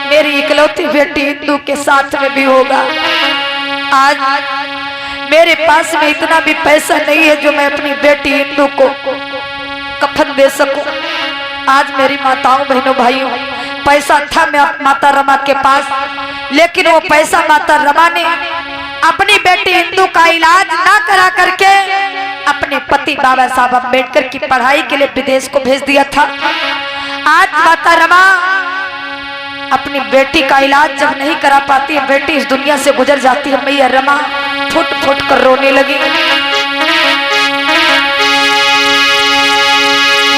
मेरी इकलौती बेटी इंदू के साथ में भी होगा। आज मेरे पास में इतना भी पैसा नहीं है जो मैं अपनी बेटी इंदू को कफन दे सकूं। आज मेरी माताओं बहनों भाइयों, पैसा था माता रमा के पास, लेकिन वो पैसा माता रमा ने अपनी बेटी इंदु का इलाज ना करा करके अपने पति बाबा साहब अम्बेडकर की पढ़ाई के लिए विदेश को भेज दिया था। आज माता रमा अपनी बेटी का इलाज जब नहीं करा पाती है, बेटी इस दुनिया से गुजर जाती है, मैया रमा फुट फुट कर रोने लगी।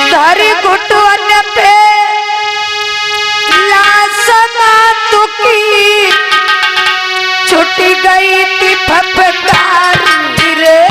धरी घुटवन पे लाश मातु की छूट गई थी फफकारी रे।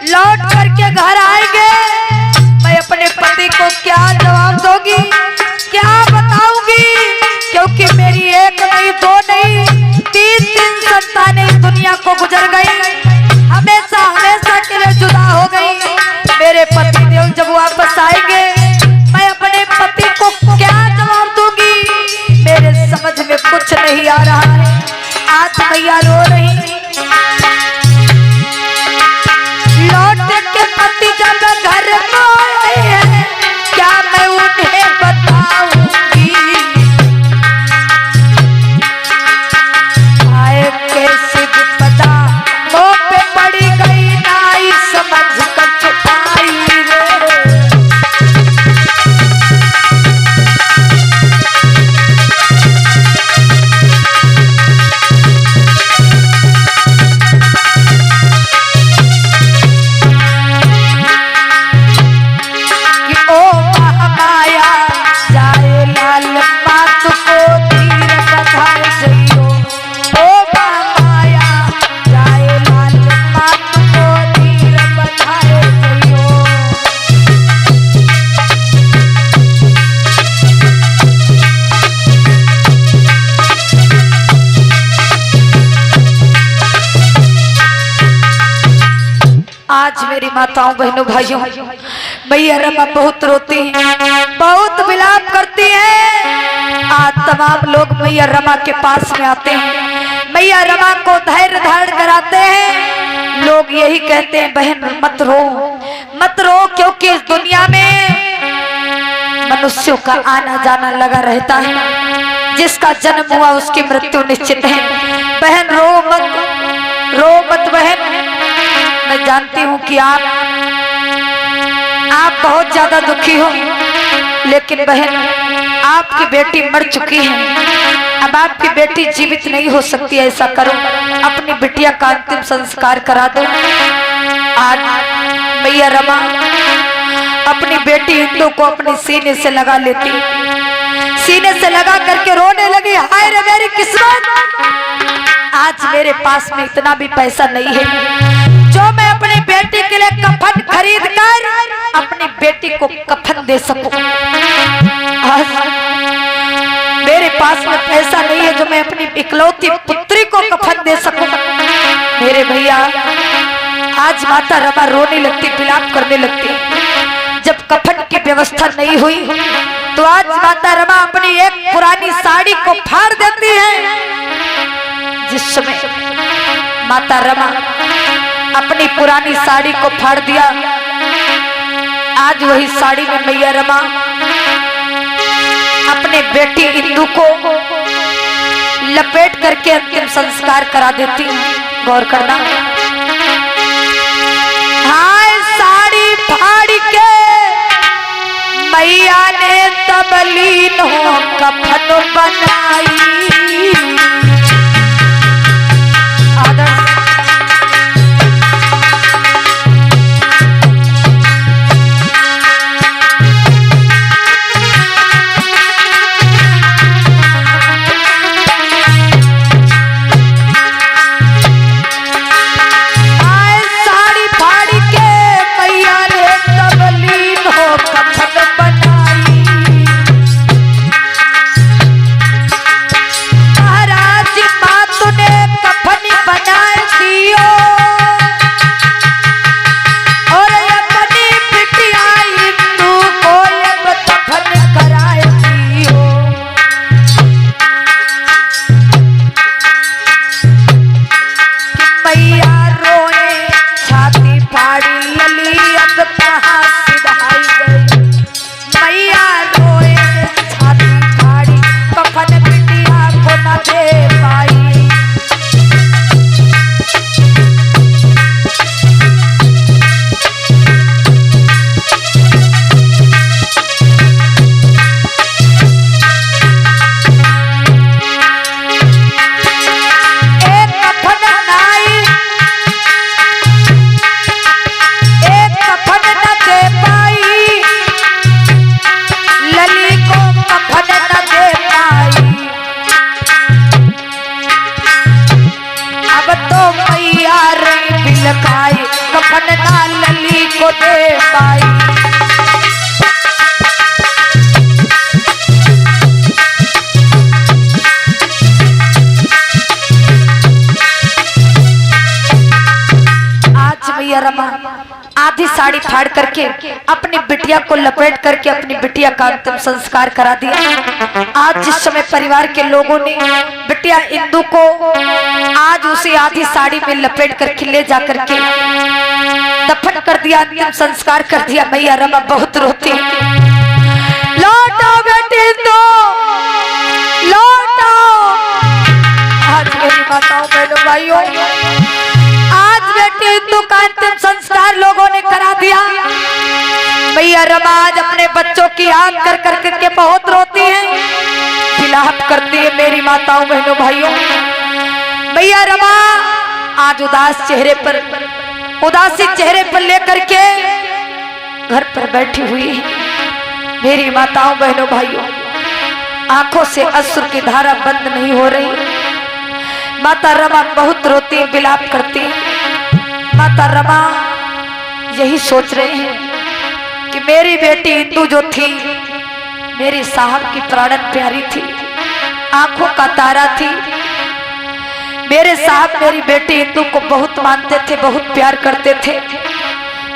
लौट करके घर आएंगे, मैं अपने पति को क्या जवाब दूंगी, क्या बताऊंगी, क्योंकि मेरी एक नहीं दो नहीं 3 संतानें इस दुनिया को गुजर गई, हमेशा हमेशा के लिए जुदा हो गई। मेरे पति देव जब वापस आएंगे, मैं अपने पति को क्या जवाब दूंगी, मेरे समझ में कुछ नहीं आ रहा है। आज मैया रो रही, लौट के पति जब घर को आए हैं, क्या मैं उन्हें बताऊंगी, आए कैसे पता मुंह पे पड़ी गई नाई समझ कर छुपाई रे। आज मेरी माताओं बहनों भाइयों, मैया रमा बहुत रोती हैं, बहुत विलाप करती हैं। आज तमाम लोग मैया रमा के पास में आते हैं, मैया रमा को धैर्य धारण कराते हैं। लोग यही कहते हैं, बहन मत रो मत रो, क्योंकि इस दुनिया में मनुष्यों का आना जाना लगा रहता है, जिसका जन्म हुआ उसकी मृत्यु निश्चित है। बहन रो मत बहन, मैं जानती हूँ कि आप बहुत ज्यादा दुखी हो, लेकिन बहन आपकी बेटी मर चुकी है, अब आपकी बेटी जीवित नहीं हो सकती। ऐसा करो, अपनी बिटिया का अंतिम संस्कार करा दो। आज मैया रमा अपनी बेटी इंदु को अपने सीने से लगा लेती, सीने से लगा करके रोने लगी, हाय रे मेरी किस्मत, आज मेरे पास में इतना भी पैसा नहीं है जो मैं अपनी बेटी के लिए कफन खरीद कर अपनी बेटी को कफन दे सकूं। आज मेरे पास में पैसा नहीं है जो मैं अपनी इकलौती पुत्री को कफन दे सकूं। मेरे भैया आज माता रमा रोने लगती, विलाप करने लगती। जब कफन की व्यवस्था नहीं हुई तो आज माता रमा अपनी एक पुरानी साड़ी को फाड़ देती है। जिस समय माता रमा अपनी पुरानी साड़ी को फाड़ दिया, आज वही साड़ी में मैया रमा अपने बेटी इंदु को लपेट करके अंतिम संस्कार करा देती। गौर करना, हाय साड़ी फाड़ के मैया ने तब लीन हो कफन बनाई। कफन ना लली को दे पाई। आज मैया रमा आधी साड़ी फाड़ करके अपनी बिटिया को लपेट करके अपनी बिटिया का अंतिम संस्कार करा दिया। आज जिस समय परिवार के लोगों ने बिटिया इंदु को आज उसे आधी साड़ी में लपेट करके ले जा करके दफन कर दिया, अंतिम संस्कार कर दिया। मैया रमा बहुत रोती, लौटो बेटी इंदु लौटो। आज मेरी माताओं बहनों भाइयों, आज बेटी इंदु का अंतिम संस्कार लोगों ने करा दिया। मैया रमा आज अपने बच्चों की याद कर करके बहुत रोती है, विलाप करती है। मेरी माताओं बहनों भाइयों, मैया रमा आज उदास चेहरे पर, उदासी चेहरे पर लेकर के घर पर बैठी हुई है। मेरी माताओं बहनों भाइयों, आंखों से अश्रु की धारा बंद नहीं हो रही। माता रमा बहुत रोती है, विलाप करती है। माता रमा यही सोच रहे हैं कि मेरी बेटी इंदु जो थी, मेरे साहब की प्राणन प्यारी थी, आंखों का तारा थी। मेरे साहब मेरी बेटी इंदु को बहुत मानते थे, बहुत प्यार करते थे।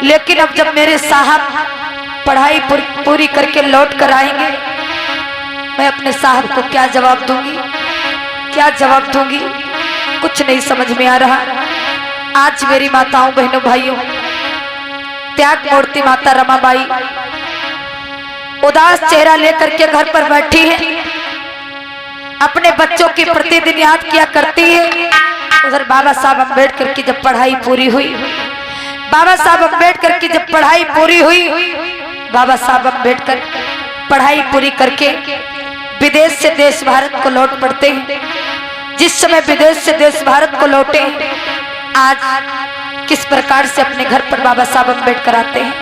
लेकिन अब जब मेरे साहब पढ़ाई पूरी करके लौट कर आएंगे, मैं अपने साहब को क्या जवाब दूंगी, क्या जवाब दूंगी, कुछ नहीं समझ में आ रहा। आज मेरी माताओं बहनों भाइयों, त्याग मूर्ति माता रमाबाई उदास चेहरा लेकर के घर पर बैठी है, अपने बच्चों की प्रतिदिन याद किया करती है। उधर बाबा साहब अम्बेडकर की जब पढ़ाई पूरी हुई, बाबा साहब अम्बेडकर की जब पढ़ाई पूरी हुई, बाबा साहब अम्बेडकर पढ़ाई पूरी करके विदेश से देश भारत को लौट पड़ते हैं। जिस समय विदेश से देश भारत को लौटे, आज किस प्रकार से अपने घर पर बाबा साहब अम्बेडकर आते हैं।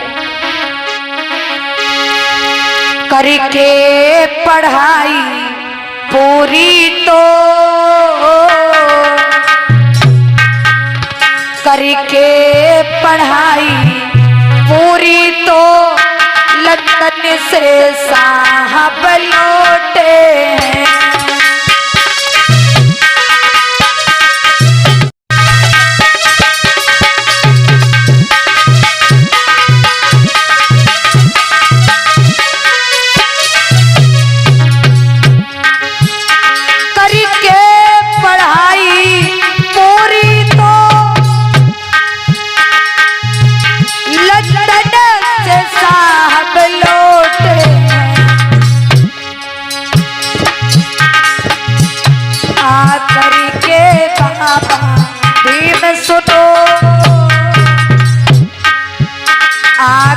करके पढ़ाई पूरी तो करके पढ़ाई पूरी तो लंदन से साहब लौटे हैं।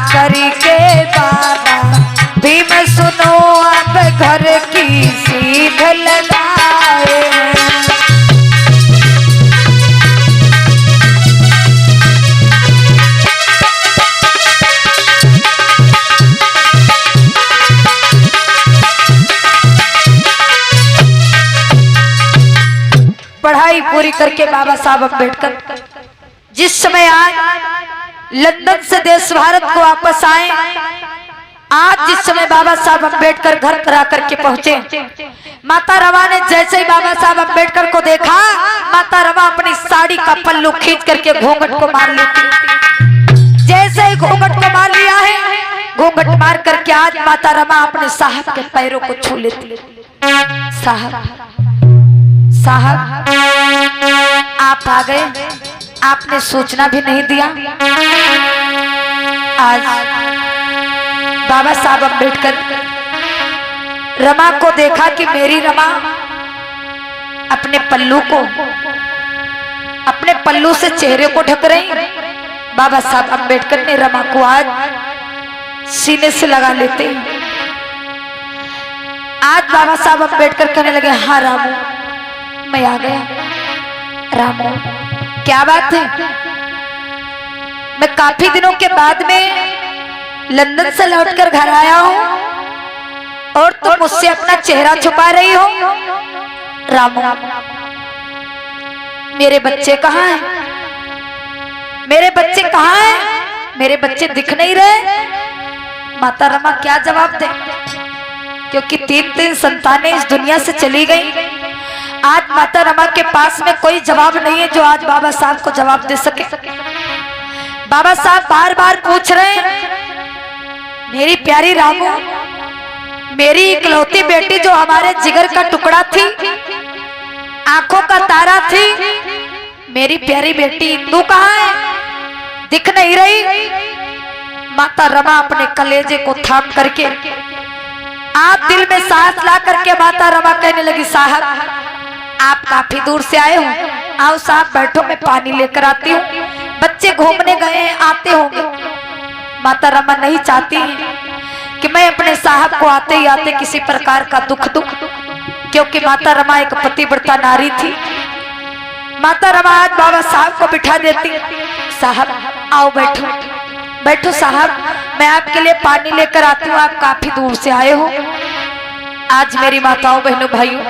करके बाबा भीम सुनो अब घर की सीध लगाए। पढ़ाई पूरी करके बाबा साहब अम्बेडकर जिस समय आज लंदन से देश भारत को वापस आए, आज जिस समय बाबा साहब अम्बेडकर घर पर आकर के पहुंचे, माता रमा ने जैसे ही बाबा साहब अम्बेडकर को देखा, माता रमा अपनी साड़ी का पल्लू खींच करके घूंघट को मार लेती। जैसे ही घूंघट को मार लिया है, घूंघट मार करके आज माता रमा अपने साहब के पैरों को छू लेती। साहब साहब आप आ गए, आपने सूचना भी नहीं दिया। आज बाबा साहब अम्बेडकर रमा को देखा कि मेरी रमा अपने पल्लू से चेहरे को ढक रही। बाबा साहब अम्बेडकर ने रमा को आज सीने से लगा लेते। आज बाबा साहब अम्बेडकर कहने लगे, हाँ रामू मैं आ गया। रामू क्या बात है? मैं काफी दिनों के बाद में लंदन से लौटकर घर आया हूं और तुम मुझसे अपना चेहरा छुपा रही हो। रामू मेरे बच्चे कहाँ हैं? मेरे बच्चे कहाँ हैं? मेरे बच्चे दिख नहीं रहे। माता रमा क्या जवाब दे, क्योंकि 3 संतानें इस दुनिया से चली गई। आज माता रमा के पास में कोई जवाब नहीं है जो आज बाबा साहब को जवाब दे सके। बाबा साहब बार बार पूछ रहे हैं, मेरी प्यारी रामू, मेरी इकलौती बेटी जो हमारे जिगर का टुकड़ा थी, आंखों का तारा थी, मेरी प्यारी बेटी इंदू कहाँ है? दिख नहीं रही। माता रमा अपने कलेजे को थाम करके आप दिल में सांस ला करके माता रमा कहने लगी, साहब आप काफी दूर से आए हो, आओ साहब बैठो, मैं पानी लेकर आती हूँ। बच्चे घूमने गए हैं, आते होंगे। माता रमा नहीं चाहती कि मैं अपने साहब को आते ही आते किसी प्रकार का दुख दूं, क्योंकि माता रमा एक पतिव्रता नारी थी। माता रमा आज बाबा साहब को बिठा देती, साहब आओ बैठो, बैठो साहब, मैं आपके लिए पानी लेकर आती हूँ, आप काफी दूर से आए हो। आज मेरी माताओं बहनों भाइयों,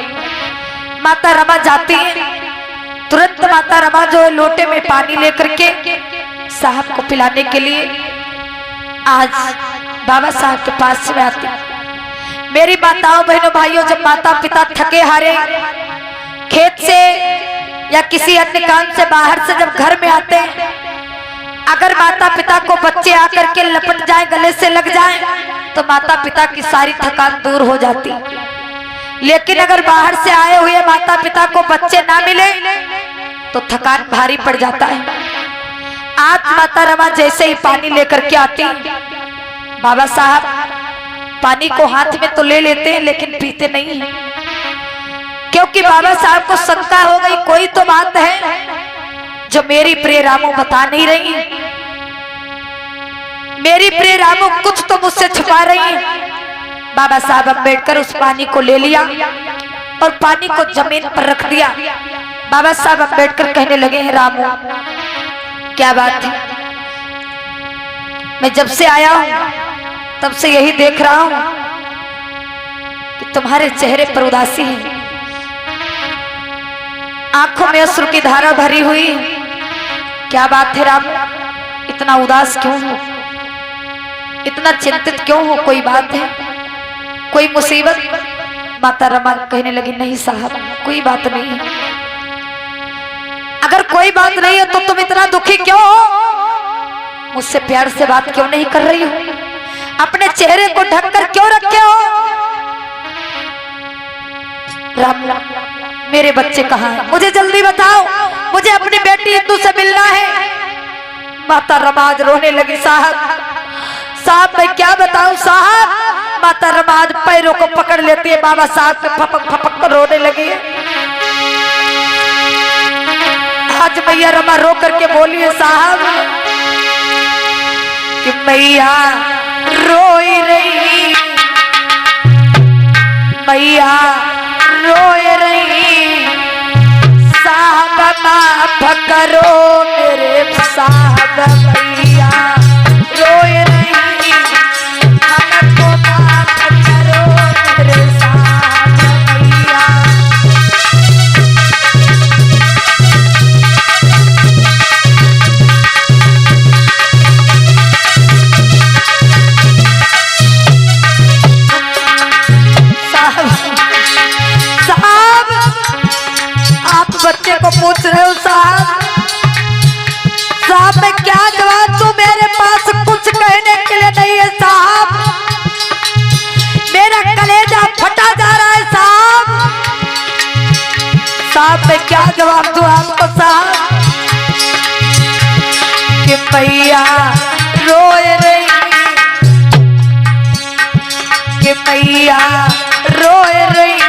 माता रमा जाती है, तुरंत माता रमा जो है लोटे में पानी लेकर के साहब को पिलाने के लिए आज बाबा साहब के पास में आती। मेरी माताओं बहनों भाइयों, जब माता पिता थके हारे खेत से या किसी अन्य काम से बाहर से जब घर में आते हैं, अगर माता पिता को बच्चे आकर के लपट जाए, गले से लग जाए, तो माता पिता की सारी थकान दूर हो जाती। लेकिन अगर बाहर से आए हुए माता पिता को बच्चे ना मिले तो थकान भारी पड़ जाता है। आज माता रमा जैसे ही पानी लेकर के आती, बाबा साहब पानी को हाथ में तो ले लेते हैं लेकिन पीते नहीं हैं, क्योंकि बाबा साहब को शंका हो गई, कोई तो बात है जो मेरी प्रिय रामू बता नहीं रही, मेरी प्रिय रामू कुछ तो मुझसे छुपा रही है। बाबा साहब अम्बेडकर उस पानी को ले लिया और पानी को जमीन पर रख दिया। बाबा साहब अम्बेडकर कहने लगे हैं, रामू क्या बात है, मैं जब से आया हूं तब से यही देख रहा हूं कि तुम्हारे चेहरे पर उदासी है, आंखों में अश्रु की धारा भरी हुई है। क्या बात है राम, इतना उदास क्यों हो, इतना चिंतित क्यों हो, कोई बात है, कोई मुसीबत? माता रमा कहने लगी, नहीं साहब कोई बात नहीं है। अगर कोई बात नहीं है तो तुम इतना दुखी क्यों हो? मुझसे प्यार से बात क्यों नहीं कर रही हो? अपने चेहरे को ढककर क्यों रखे हो? राम मेरे बच्चे कहाँ हैं? मुझे जल्दी बताओ, मुझे अपनी बेटी इंदु से मिलना है। माता रमाज रोने लगी, साहब साहब मैं क्या बताऊं साहब। माता रमाज पैरों को पकड़ लेती है, बाबा साहब पे फपक फपक कर रोने लगी है। आज मैया रमा रो करके बोली है साहब कि मैया रोई रही, मैया रोए रही, साहब माफ करो मेरे साहब, मैया रोए रही, हमको माफ करो मेरे साहब मैया। बच्चे को पूछ रहे हो साहब, साहब मैं क्या जवाब दूं, मेरे पास कुछ कहने के लिए नहीं है साहब, मेरा कलेजा फटा जा रहा है साहब, साहब मैं क्या जवाब दूं आपको साहब कि मैया रोए रही, कि मैया रोए रही,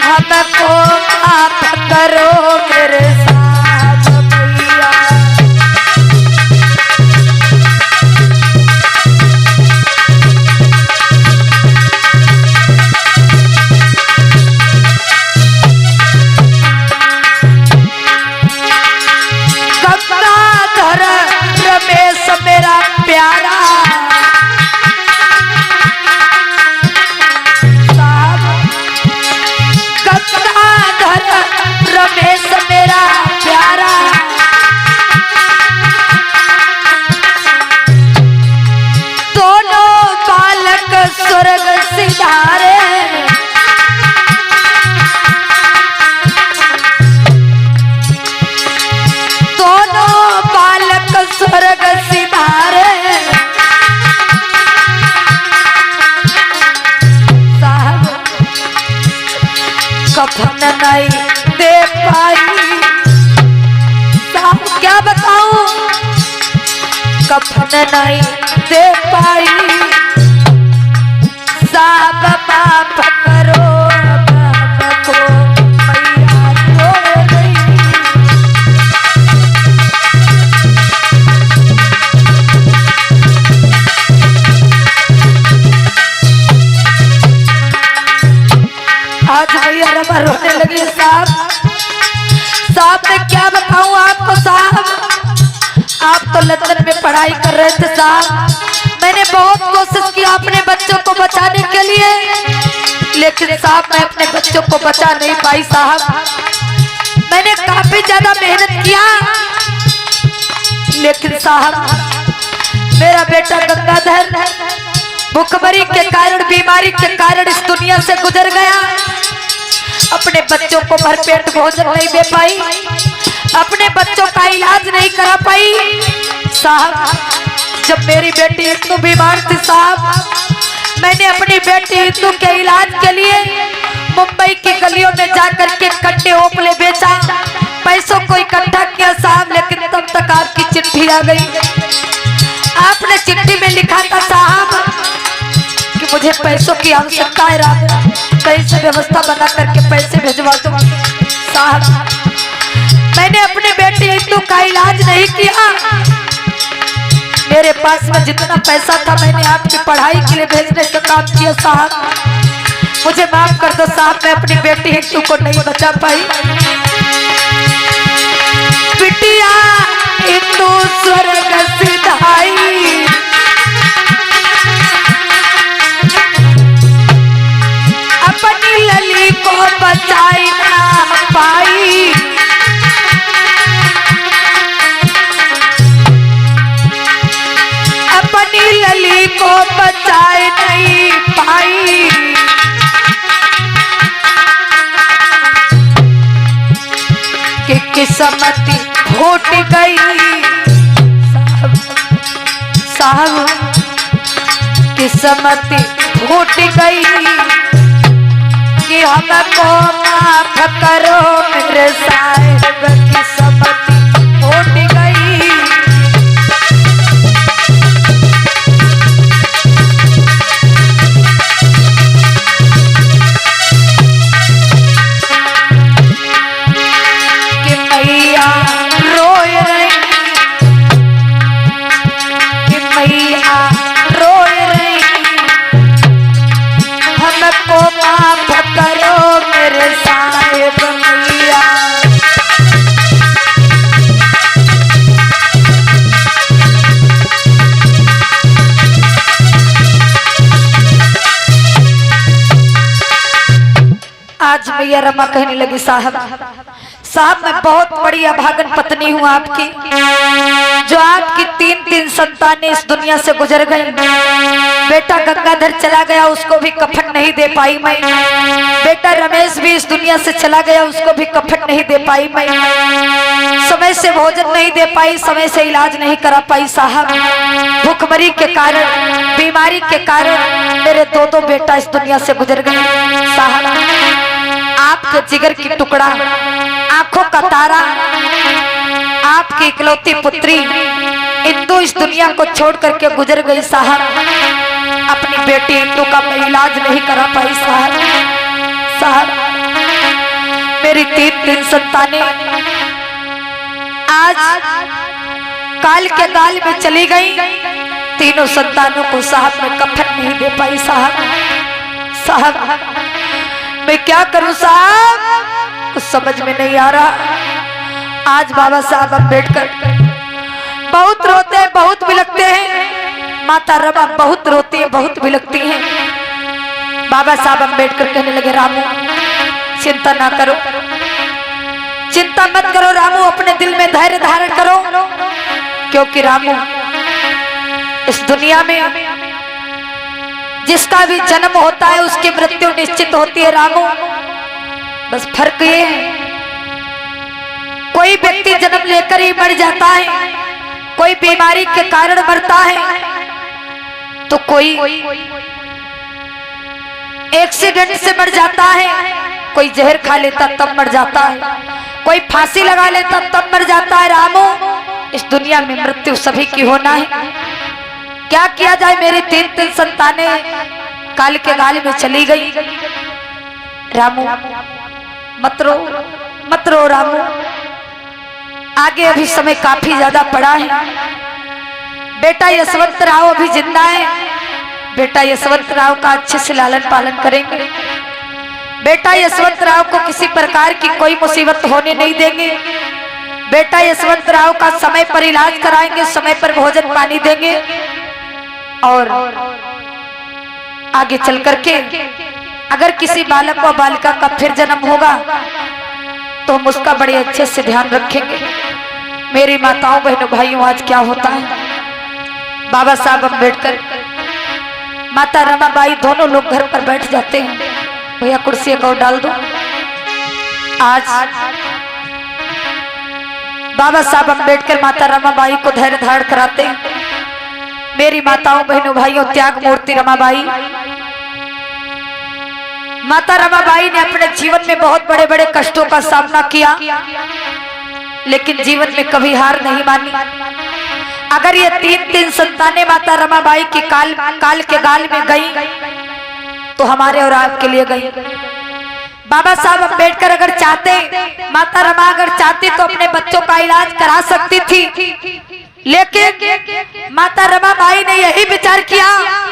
हमको माफ करो मेरे साहब मैया। गंगाधर रमेश मेरा प्यारा, रमेश मेरा प्यारा, दोनों बालक स्वर्ग सिधारे, दोनों बालक स्वर्ग सिधारे, साहब कफन नहीं दे पाई, साहब क्या बताऊं, कफन नहीं दे पाई, साहब माफ करो हमको मैया रोए रही। आज मैया रमा रोने लगी साहब, साहब मैं क्या बताऊं आपको साहब, आप तो लंदन में पढ़ाई कर रहे थे साहब, मैंने बहुत कोशिश की अपने बच्चों को बचाने के लिए, लेकिन साहब मैं अपने बच्चों को बचा नहीं पाई साहब, मैंने काफी ज्यादा मेहनत किया, लेकिन साहब मेरा बेटा गंगाधर भूखमरी के कारण, बीमारी के कारण इस दुनिया से गुजर गया, अपने बच्चों को भरपेट भोजन नहीं दे पाई, अपने बच्चों का इलाज नहीं करा पाई साहब। जब मेरी बेटी इंदु बीमार थी साहब, मैंने अपनी बेटी इंदु के इलाज के लिए मुंबई की गलियों में जाकर के कट्टे ओपले बेचा, पैसों को इकट्ठा किया साहब, लेकिन तब तक आपकी चिट्ठी आ गई। आपने चिट्ठी में लिखा था साहब कि मुझे पैसों की आवश्यकता है, रात कहीं से व्यवस्था बना करके पैसे भिजवा दो साहब। मैंने अपनी बेटी इंदु का इलाज नहीं किया, मेरे पास में जितना पैसा था मैंने आपकी पढ़ाई के लिए भेजने का काम किया साहब। मुझे माफ कर दो साहब, मैं अपनी बेटी इंदु को नहीं बचा पाई। बिटिया इंदु स्वर्ग सिधाई, अपनी लली को बचाई ना पाई। अपनी लली को बचाए नहीं पाई। कि किस्मत फूट गई साहब, किस्मत फूट गई कि हमको माफ करो मेरे साहिब, किस्मत फूट गई। कि मैया रोए रही, कि मैया रोए रही, हमको माफ करो मेरे साहिब मैया। आज मैया रमा कहने लगी साहब, साहब मैं बहुत बड़ी अभागन पत्नी हूँ आपकी, जो आपकी 3 संतानें इस दुनिया से गुजर गई। बेटा गंगाधर चला गया, उसको भी कफन नहीं दे पाई मैं। बेटा रमेश भी इस दुनिया से चला गया, उसको भी कफन नहीं दे पाई मैं। समय से भोजन नहीं दे पाई, समय से इलाज नहीं करा पाई साहब। भूखमरी के कारण, बीमारी के कारण मेरे 2 बेटा इस दुनिया से गुजर गए साहब। आपके जिगर की टुकड़ा, आंखों का तारा, आपकी इकलौती पुत्री इंदु इस दुनिया को छोड़ करके गुजर गई साहब। अपनी बेटी इंदु का मैं इलाज नहीं करा पाई साहब। साहब मेरी 3 संतानें आज काल के गाल में चली गई। 3 संतानों को साहब मैं कफन नहीं दे पाई साहब। साहब मैं क्या करूं साहब, कुछ समझ में नहीं आ रहा। आज बाबा साहब अम्बेडकर बहुत रोते हैं, बहुत बिलखते हैं। माता रमा बहुत रोती है, बहुत बिलखती हैं। बाबा साहब अम्बेडकर कहने लगे, रामू चिंता ना करो, चिंता मत करो रामू, अपने दिल में धैर्य धारण करो, क्योंकि रामू इस दुनिया में जिसका भी जन्म होता है उसकी मृत्यु निश्चित होती है रामू। बस फर्क ये है, कोई व्यक्ति जन्म लेकर ही मर जाता है, कोई बीमारी के कारण मरता है, तो कोई एक्सीडेंट से मर जाता है, कोई जहर खा लेता तब मर जाता है, कोई फांसी लगा लेता तब मर जाता है। रामू इस दुनिया में मृत्यु सभी की होना है। क्या किया जाए, मेरी 3 संतानें काल के गाल में चली गई। रामू मत रो, मत रो रामू, आगे अभी समय काफी ज्यादा पड़ा है। बेटा यशवंत राव अभी जिंदा है, बेटा यशवंत राव का अच्छे से लालन पालन करेंगे। बेटा यशवंत राव को किसी प्रकार की कोई मुसीबत होने नहीं देंगे। बेटा यशवंत राव का समय पर इलाज कराएंगे, समय पर भोजन पानी देंगे, और आगे चल करके अगर किसी बालक व बालिका का फिर जन्म होगा तो हम उसका बड़े अच्छे से ध्यान रखेंगे। मेरी माताओं बहनों भाइयों, आज क्या होता है, बाबा साहब अम्बेडकर, माता रमाबाई दोनों लोग घर पर बैठ जाते हैं। भैया कुर्सी को डाल दो। आज बाबा साहब अम्बेडकर माता रमाबाई को धैर्य धारण कराते हैं। मेरी माताओं बहनों भाइयों, त्याग मूर्ति रमाबाई, माता रमाबाई ने अपने जीवन में बहुत बड़े बड़े कष्टों का सामना किया, लेकिन जीवन में कभी हार नहीं मानी। अगर ये 3 संतानें माता रमाबाई की काल के गाल में गई तो हमारे और आपके लिए गई। बाबा साहब अम्बेडकर अगर चाहते, माता रमा अगर चाहती तो अपने बच्चों का इलाज करा सकती थी, लेकिन माता रमाबाई ने यही विचार किया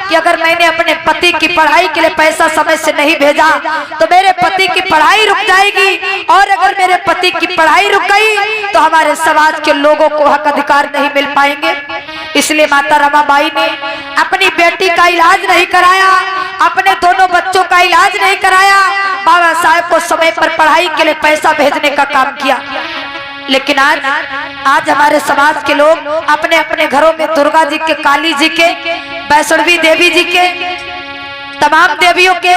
कि अगर मैंने अपने पति की पढ़ाई के लिए पैसा समय से नहीं भेजा तो मेरे पति की पढ़ाई रुक जाएगी, और अगर मेरे पति की पढ़ाई रुक गई तो हमारे समाज के लोगों को हक अधिकार नहीं मिल पाएंगे। इसलिए माता रमाबाई ने अपनी बेटी का इलाज नहीं कराया, अपने दोनों बच्चों का इलाज नहीं कराया, बाबा साहब को समय पर पढ़ाई के लिए पैसा भेजने का काम किया। लेकिन आज हमारे समाज के लोग अपने अपने घरों में दुर्गा जी के, काली जी के, वैष्णवी देवी जी के, तमाम देवियों के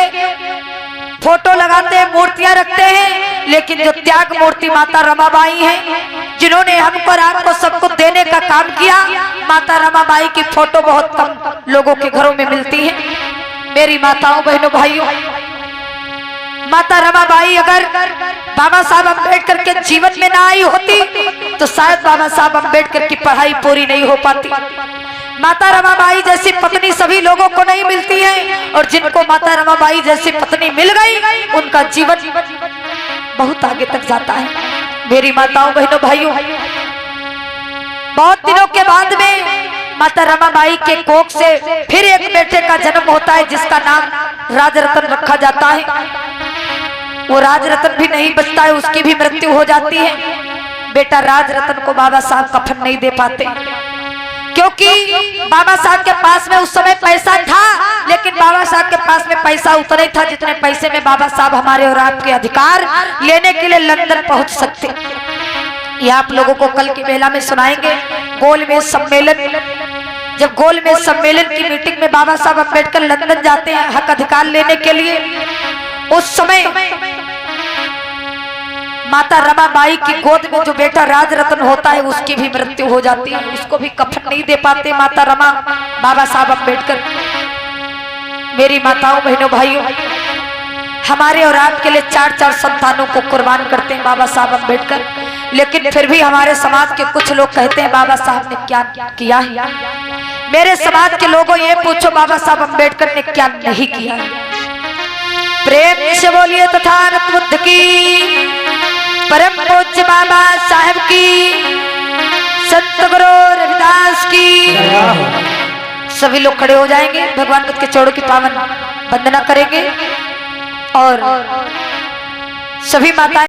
फोटो लगाते हैं, मूर्तियां रखते हैं, लेकिन जो त्याग मूर्ति माता रमाबाई हैं, जिन्होंने हमको और आपको सबको देने का काम किया, माता रमाबाई की फोटो बहुत कम लोगों के घरों में मिलती है। मेरी माताओं, बहनों, भाइयों, माता रमाबाई अगर बाबा साहब अम्बेडकर के जीवन में ना आई होती तो शायद बाबा साहब अम्बेडकर की पढ़ाई पूरी नहीं हो पाती। माता रमाबाई जैसी पत्नी सभी लोगों को नहीं मिलती है, और जिनको माता रमाबाई जैसी पत्नी मिल गई उनका जीवन बहुत आगे तक जाता है। मेरी माताओं, बहनों, भाइयों, बहुत दिनों के बाद में माता रमाबाई के कोख से फिर एक बेटे का जन्म होता है, जिसका नाम राजरतन रखा जाता है। वो राजरतन भी नहीं बचता है, उसकी भी मृत्यु हो जाती है। बेटा राजरतन को बाबा साहब कफन नहीं दे पाते, क्योंकि बाबा साहब के पास में उस समय पैसा था, लेकिन बाबा साहब के पास में पैसा उतना ही था जितने पैसे में बाबा साहब हमारे और आपके अधिकार लेने के लिए लंदन पहुंच सकते। ये आप लोगों को कल की मेला में सुनाएंगे। गोलमेज सम्मेलन, जब गोलमेज सम्मेलन की मीटिंग में बाबा साहब अम्बेडकर लंदन जाते हैं हक अधिकार लेने के लिए, उस समय माता रमाबाई की गोद में जो बेटा राजरतन होता है उसकी भी मृत्यु हो जाती है, उसको भी कफन नहीं दे पाते माता रमा बाबा साहब अम्बेडकर। मेरी माताओं, बहनों, भाइयों, हमारे और आपके लिए 4-4 संतानों को कुर्बान करते हैं बाबा साहब अम्बेडकर, लेकिन फिर भी हमारे समाज के कुछ लोग कहते हैं बाबा साहब ने क्या किया है। मेरे समाज के लोगों ये पूछो बाबा साहब अम्बेडकर ने क्या नहीं किया है। प्रेम से बोलिए तथागत बुद्ध की, परम पूज्य बाबा साहब की, संत गुरु रविदास की। सभी लोग खड़े हो जाएंगे, भगवान बुद्ध के चरणों की पावन वंदना करेंगे, और सभी माताएं